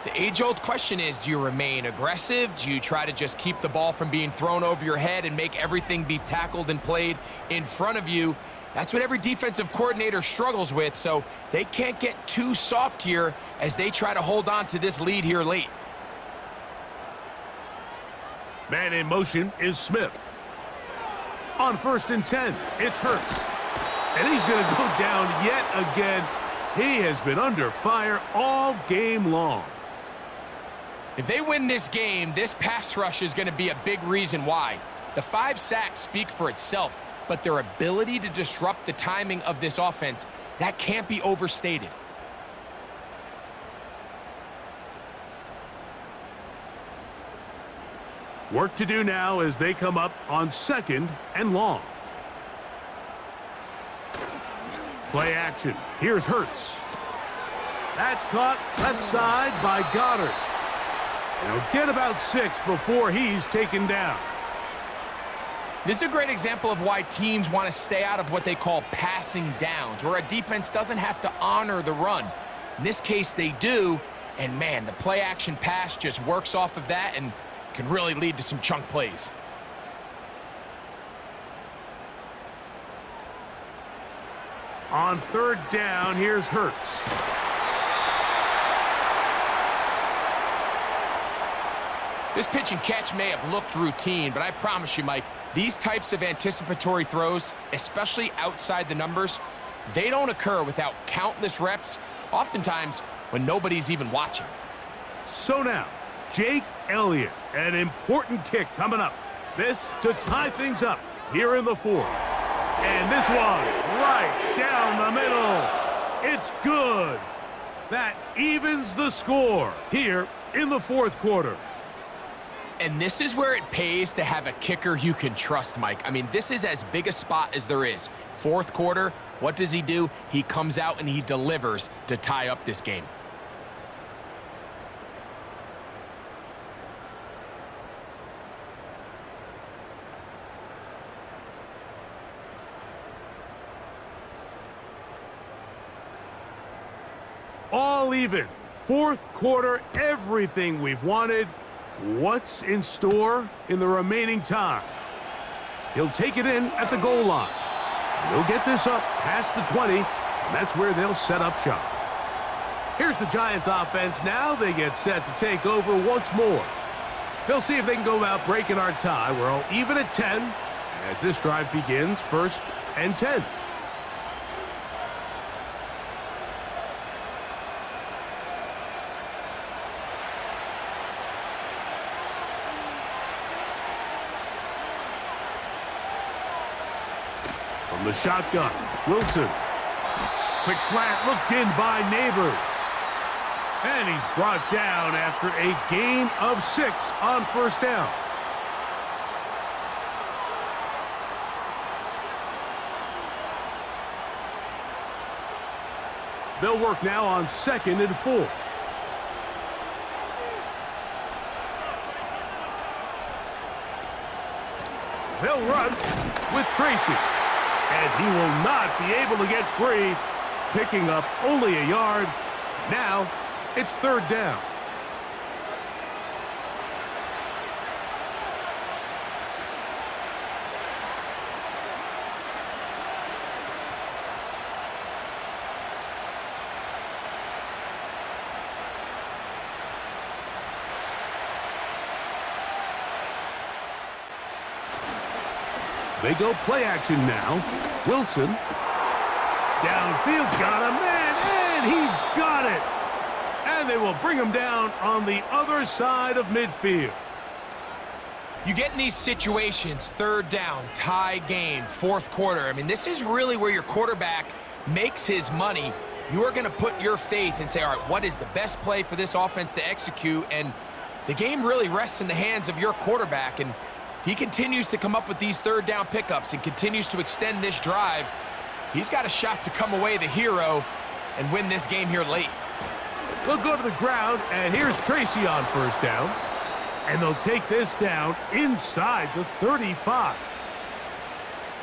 the age-old question is, do you remain aggressive? Do you try to just keep the ball from being thrown over your head and make everything be tackled and played in front of you? That's what every defensive coordinator struggles with, so they can't get too soft here as they try to hold on to this lead here late. Man in motion is Smith. On 1st and 10, it's Hurts. And he's going to go down yet again. He has been under fire all game long. If they win this game, this pass rush is going to be a big reason why. The 5 sacks speak for itself, but their ability to disrupt the timing of this offense, that can't be overstated. Work to do now as they come up on 2nd and long. Play action. Here's Hurts. That's caught left side by Goddard. And he'll get about 6 before he's taken down. This is a great example of why teams want to stay out of what they call passing downs, where a defense doesn't have to honor the run. In this case, they do, and man, the play-action pass just works off of that and can really lead to some chunk plays. On 3rd down, here's Hurts. This pitch and catch may have looked routine, but I promise you, Mike, these types of anticipatory throws, especially outside the numbers, they don't occur without countless reps, oftentimes when nobody's even watching. So now, Jake Elliott, an important kick coming up. This to tie things up here in the 4th. And this one right down the middle. It's good. That evens the score here in the 4th quarter. And this is where it pays to have a kicker you can trust, Mike. I mean, this is as big a spot as there is. 4th quarter, what does he do? He comes out and he delivers to tie up this game. All even. 4th quarter, everything we've wanted. What's in store in the remaining time? He'll take it in at the goal line. And they'll get this up past the 20, and that's where they'll set up shop. Here's the Giants offense. Now they get set to take over once more. They'll see if they can go about breaking our tie. We're all even at 10 as this drive begins, 1st and 10. From the shotgun, Wilson. Quick slant looked in by Neighbors. And he's brought down after a gain of 6 on 1st down. They'll work now on 2nd and 4. They'll run with Tracy. And he will not be able to get free, picking up only a yard. Now, it's 3rd down. They go play action now. Wilson. Downfield, got a man, and he's got it. And they will bring him down on the other side of midfield. You get in these situations, third down, tie game, fourth quarter. I mean, this is really where your quarterback makes his money. You are going to put your faith and say, all right, what is the best play for this offense to execute? And the game really rests in the hands of your quarterback. And if he continues to come up with these third down pickups and continues to extend this drive, he's got a shot to come away the hero and win this game here late. They'll go to the ground, and here's Tracy on first down. And they'll take this down inside the 35.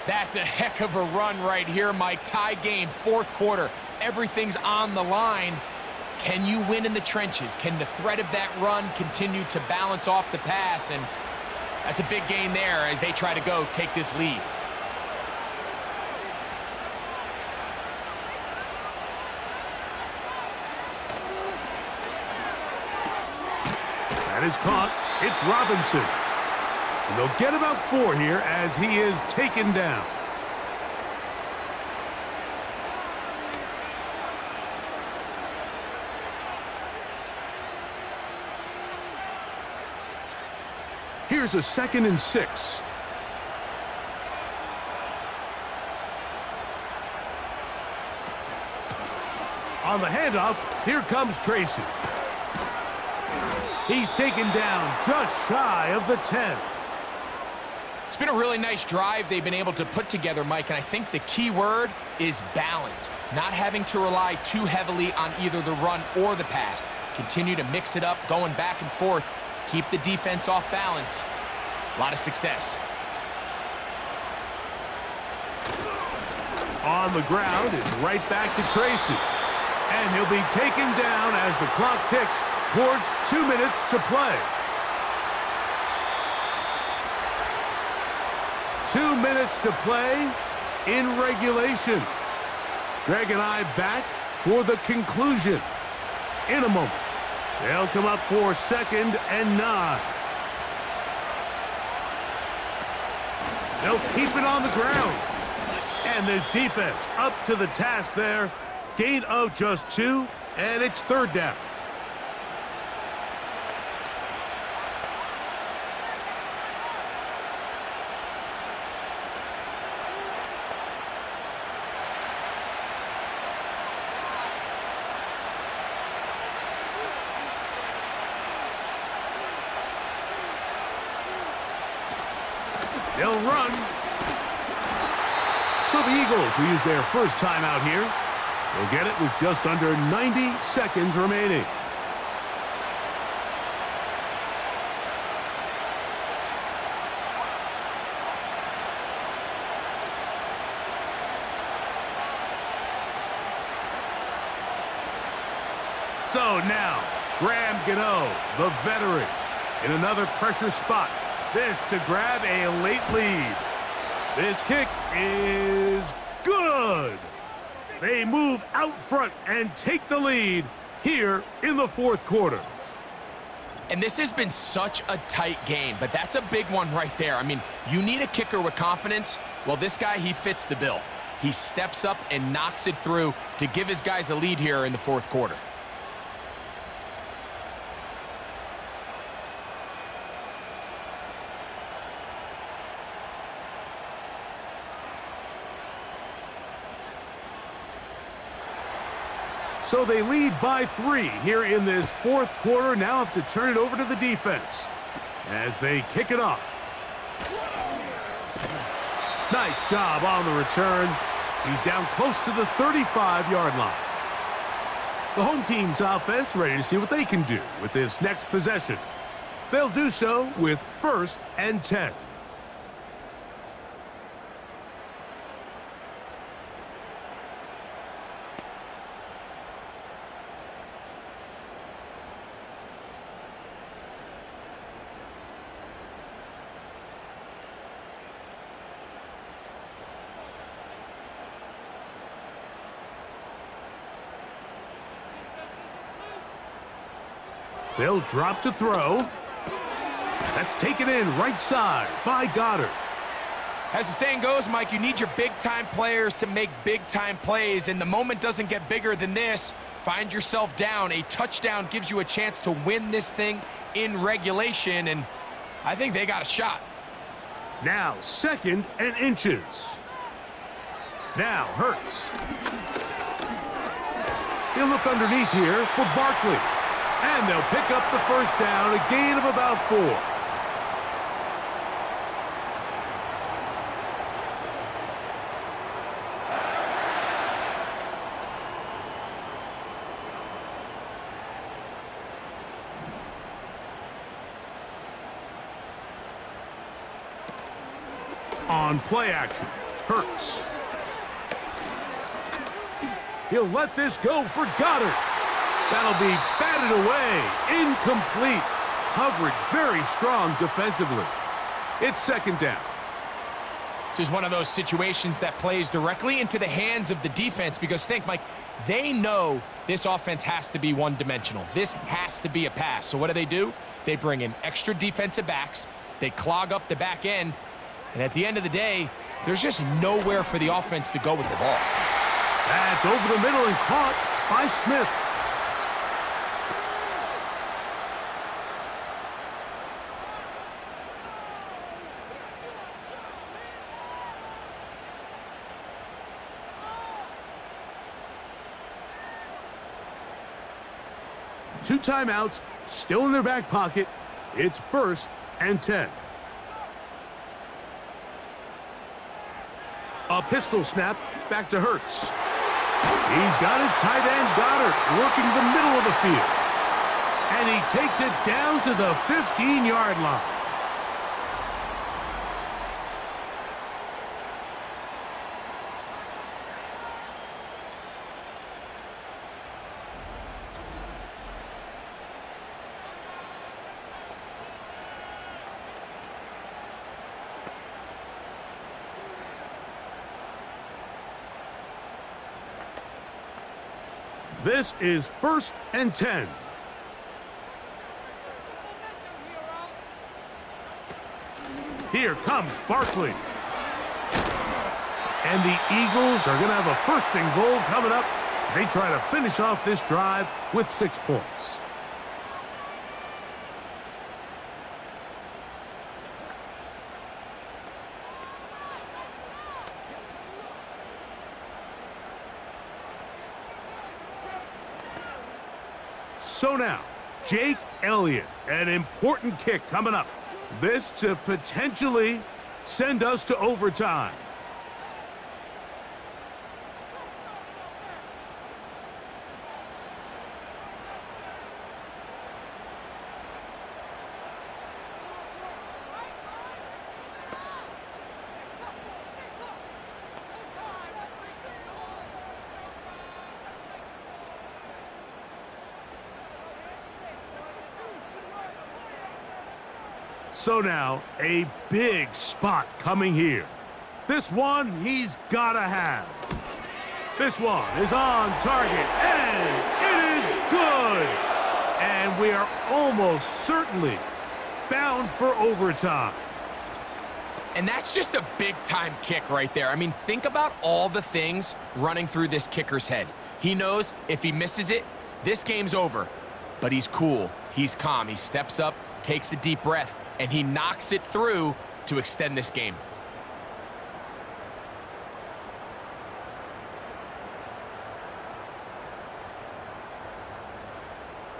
That's a heck of a run right here, Mike. Tie game, fourth quarter. Everything's on the line. Can you win in the trenches? Can the threat of that run continue to balance off the pass? And that's a big gain there as they try to go take this lead. That is caught. It's Robinson. And they'll get about 4 here as he is taken down. Here's a 2nd and 6. On the handoff, here comes Tracy. He's taken down just shy of the 10. It's been a really nice drive they've been able to put together, Mike, and I think the key word is balance. Not having to rely too heavily on either the run or the pass. Continue to mix it up, going back and forth. Keep the defense off balance. A lot of success. On the ground, it's right back to Tracy. And he'll be taken down as the clock ticks towards 2 minutes to play. 2 minutes to play in regulation. Greg and I back for the conclusion in a moment. They'll come up for 2nd and 9. They'll keep it on the ground. And this defense up to the task there. Gain of just 2, and it's 3rd down. They'll run. So the Eagles will use their first timeout here. They'll get it with just under 90 seconds remaining. So now, Graham Gano, the veteran, in another pressure spot. This to grab a late lead. This kick is good. They move out front and take the lead here in the 4th quarter. And this has been such a tight game, but that's a big one right there. I mean, you need a kicker with confidence. Well, this guy, he fits the bill. He steps up and knocks it through to give his guys a lead here in the 4th quarter. So they lead by 3 here in this 4th quarter. Now have to turn it over to the defense as they kick it off. Nice job on the return. He's down close to the 35-yard line. The home team's offense ready to see what they can do with this next possession. They'll do so with 1st and 10. They'll drop to throw. That's taken in right side by Goddard. As the saying goes, Mike, you need your big-time players to make big-time plays, and the moment doesn't get bigger than this. Find yourself down. A touchdown gives you a chance to win this thing in regulation, and I think they got a shot. Now 2nd and inches. Now Hurts. He'll look underneath here for Barkley. And they'll pick up the first down, a gain of about 4. On play action, Hurts. He'll let this go for Goddard. That'll be batted away. Incomplete. Coverage very strong defensively. It's 2nd down. This is one of those situations that plays directly into the hands of the defense because think, Mike, they know this offense has to be one-dimensional. This has to be a pass. So what do? They bring in extra defensive backs. They clog up the back end. And at the end of the day, there's just nowhere for the offense to go with the ball. That's over the middle and caught by Smith. Two timeouts, still in their back pocket. It's 1st and 10. A pistol snap, back to Hurts. He's got his tight end Goddard working the middle of the field. And he takes it down to the 15-yard line. This is 1st and 10. Here comes Barkley. And the Eagles are going to have a 1st and goal coming up. They try to finish off this drive with 6 points. So now, Jake Elliott, an important kick coming up. This to potentially send us to overtime. So now, a big spot coming here. This one he's got to have. This one is on target, and it is good. And we are almost certainly bound for overtime. And that's just a big-time kick right there. I mean, think about all the things running through this kicker's head. He knows if he misses it, this game's over. But he's cool. He's calm. He steps up, takes a deep breath, and he knocks it through to extend this game.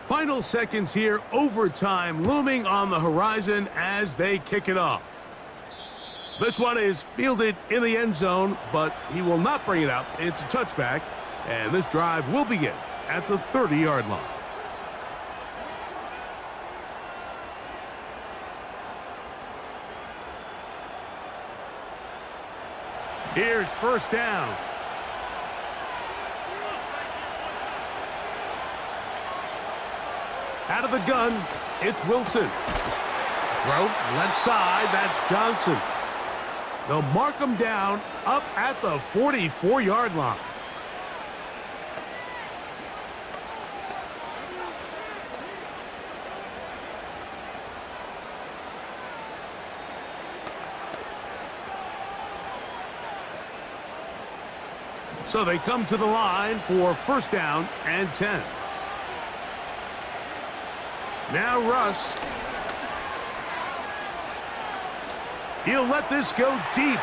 Final seconds here, overtime looming on the horizon as they kick it off. This one is fielded in the end zone, but he will not bring it out. It's a touchback, and this drive will begin at the 30-yard line. Here's 1st down. Out of the gun, it's Wilson. Throw, left side, that's Johnson. They'll mark him down up at the 44-yard line. So they come to the line for first down and 10. Now Russ. He'll let this go deep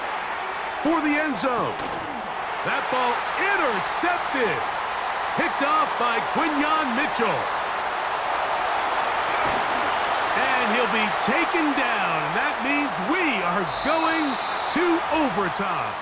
for the end zone. That ball intercepted. Picked off by Quinyon Mitchell. And he'll be taken down. And that means we are going to overtime.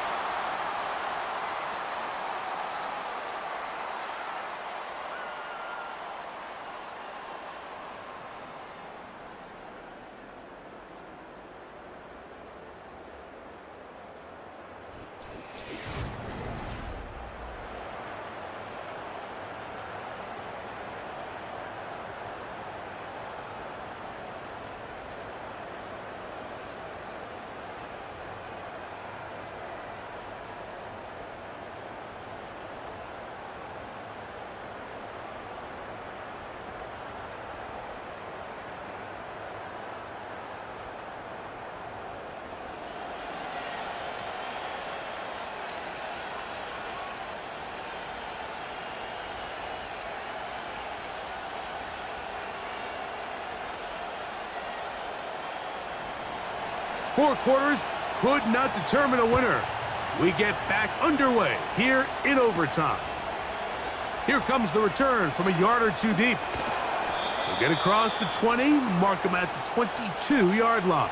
Four quarters could not determine a winner. We get back underway here in overtime. Here comes the return from a yard or two deep. They'll get across the 20, mark them at the 22-yard line.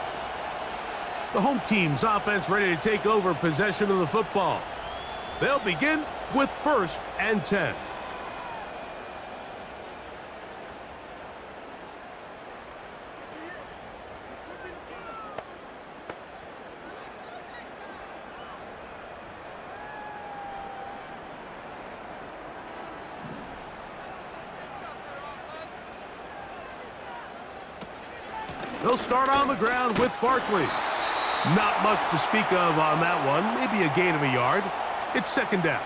The home team's offense ready to take over possession of the football. They'll begin with first and 10. They'll start on the ground with Barkley. Not much to speak of on that one. Maybe a gain of a yard. It's second down.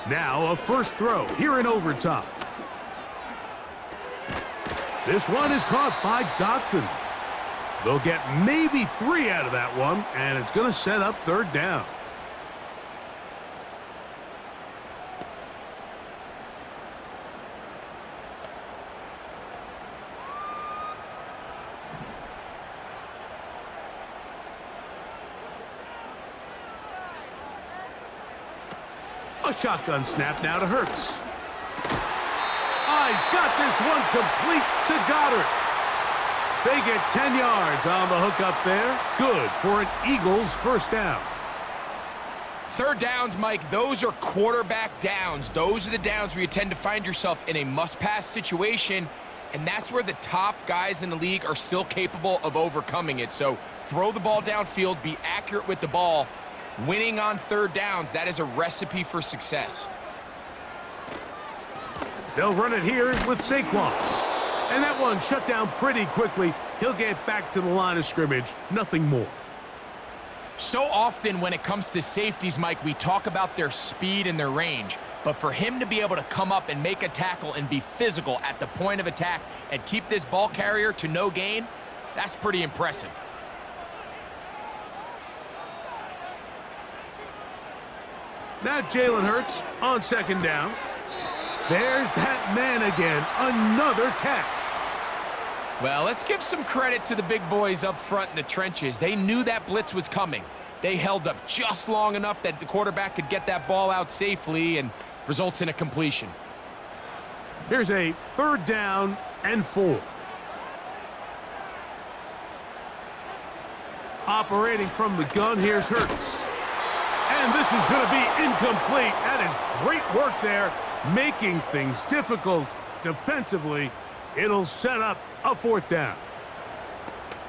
Now a first throw here in overtime. This one is caught by Dotson. They'll get maybe 3 out of that one, and it's going to set up third down. A shotgun snap now to Hurts. He's got this one complete to Goddard. They get 10 yards on the hook up there. Good for an Eagles first down. Third downs, Mike, those are quarterback downs. Those are the downs where you tend to find yourself in a must-pass situation, and that's where the top guys in the league are still capable of overcoming it. So throw the ball downfield, be accurate with the ball. Winning on third downs, that is a recipe for success. They'll run it here with Saquon. And that one shut down pretty quickly. He'll get back to the line of scrimmage. Nothing more. So often when it comes to safeties, Mike, we talk about their speed and their range. But for him to be able to come up and make a tackle and be physical at the point of attack and keep this ball carrier to no gain, that's pretty impressive. Now Jalen Hurts on second down. There's that man again, another catch. Well, let's give some credit to the big boys up front in the trenches. They knew that blitz was coming. They held up just long enough that the quarterback could get that ball out safely and results in a completion. Here's a third down and 4. Operating from the gun, here's Hurts. And this is going to be incomplete. That is great work there, making things difficult defensively. It'll set up a fourth down.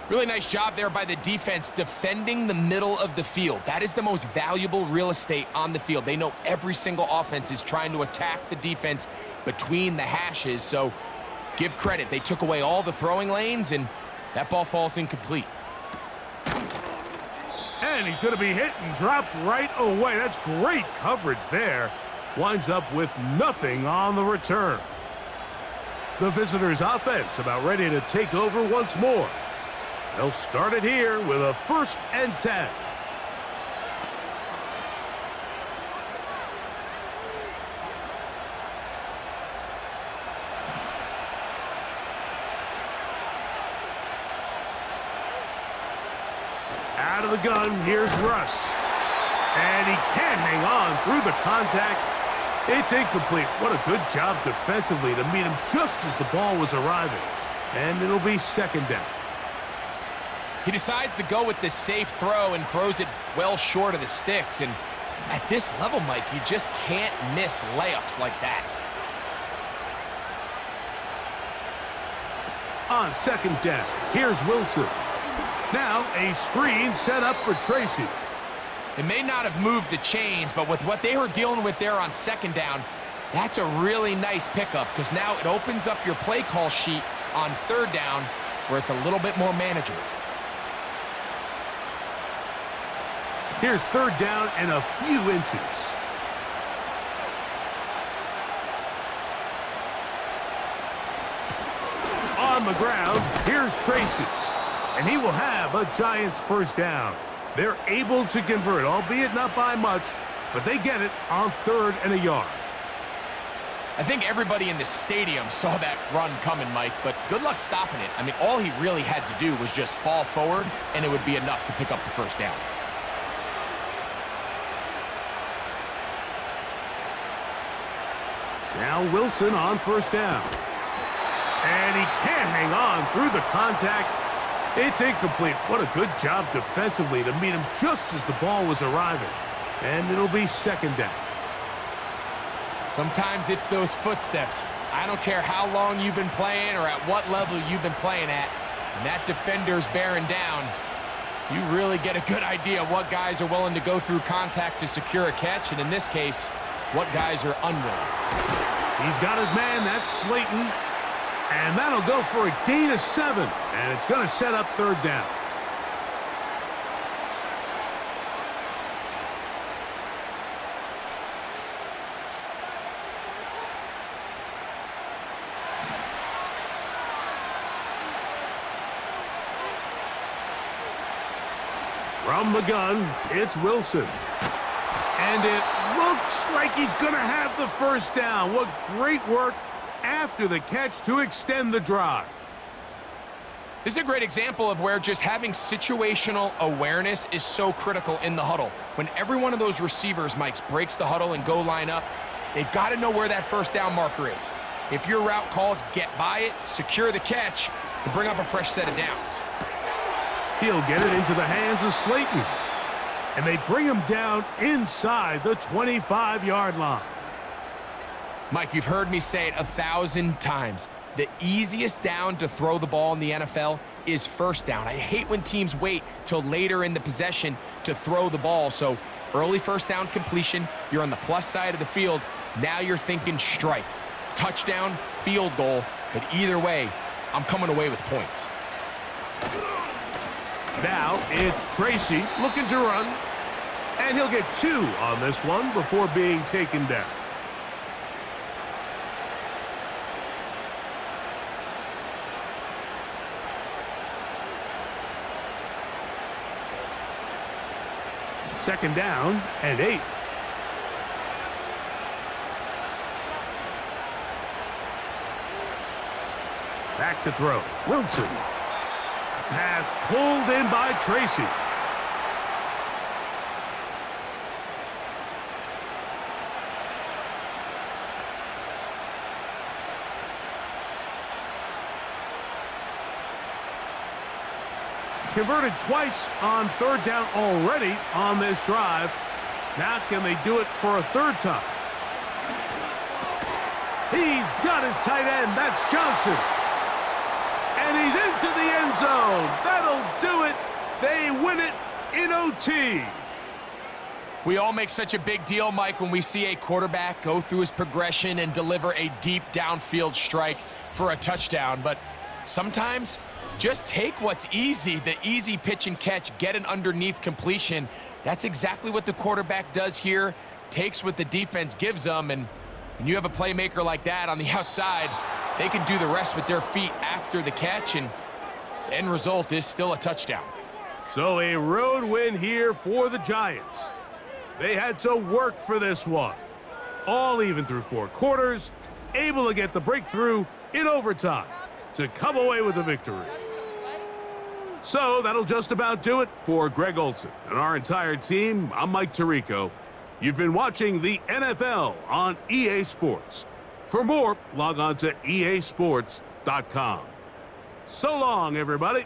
Really nice job there by the defense defending the middle of the field. That is the most valuable real estate on the field. They know every single offense is trying to attack the defense between the hashes, so give credit. They took away all the throwing lanes, and that ball falls incomplete. And he's going to be hit and dropped right away. That's great coverage there. Winds up with nothing on the return. The visitors' offense about ready to take over once more. They'll start it here with a 1st and 10. Out of the gun, here's Russ. And he can't hang on through the contact. It's incomplete. What a good job defensively to meet him just as the ball was arriving. And it'll be 2nd down. He decides to go with this safe throw and throws it well short of the sticks. And at this level, Mike, you just can't miss layups like that. On 2nd down, here's Wilson. Now a screen set up for Tracy. It may not have moved the chains, but with what they were dealing with there on 2nd down, that's a really nice pickup because now it opens up your play call sheet on 3rd down where it's a little bit more manageable. Here's 3rd down and a few inches. On the ground, here's Tracy. And he will have a Giants 1st down. They're able to convert, albeit not by much, but they get it on 3rd and a yard. I think everybody in the stadium saw that run coming, Mike, but good luck stopping it. I mean, all he really had to do was just fall forward, and it would be enough to pick up the 1st down. Now Wilson on 1st down. And he can't hang on through the contact. It's incomplete. What a good job defensively to meet him just as the ball was arriving. And it'll be 2nd down. Sometimes it's those footsteps. I don't care how long you've been playing or at what level you've been playing at. When that defender's bearing down, you really get a good idea of what guys are willing to go through contact to secure a catch, and in this case, what guys are unwilling. He's got his man. That's Slayton. And that'll go for a gain of 7. And it's going to set up 3rd down. From the gun, it's Wilson. And it looks like he's going to have the 1st down. What great work after the catch to extend the drive. This is a great example of where just having situational awareness is so critical in the huddle. When every one of those receivers, Mike, breaks the huddle and go line up, they've got to know where that 1st down marker is. If your route calls, get by it, secure the catch, and bring up a fresh set of downs. He'll get it into the hands of Slayton. And they bring him down inside the 25-yard line. Mike, you've heard me say it 1,000 times. The easiest down to throw the ball in the NFL is 1st down. I hate when teams wait till later in the possession to throw the ball. So early 1st down completion, you're on the plus side of the field. Now you're thinking strike, touchdown, field goal. But either way, I'm coming away with points. Now it's Tracy looking to run. And he'll get 2 on this one before being taken down. Second down and 8. Back to throw. Wilson. Pass pulled in by Tracy. Converted twice on 3rd down already on this drive. Now can they do it for a 3rd time? He's got his tight end. That's Johnson. And he's into the end zone. That'll do it. They win it in OT. We all make such a big deal, Mike, when we see a quarterback go through his progression and deliver a deep downfield strike for a touchdown. But sometimes Just take what's easy, the easy pitch and catch, get an underneath completion. That's exactly what the quarterback does here. Takes what the defense gives them, and when you have a playmaker like that on the outside, they can do the rest with their feet after the catch, and the end result is still a touchdown. So a road win here for the Giants. They had to work for this one. All even through 4 quarters, able to get the breakthrough in overtime to come away with a victory. So that'll just about do it for Greg Olson and our entire team. I'm Mike Tirico. You've been watching the NFL on EA Sports. For more, log on to easports.com. So long, everybody.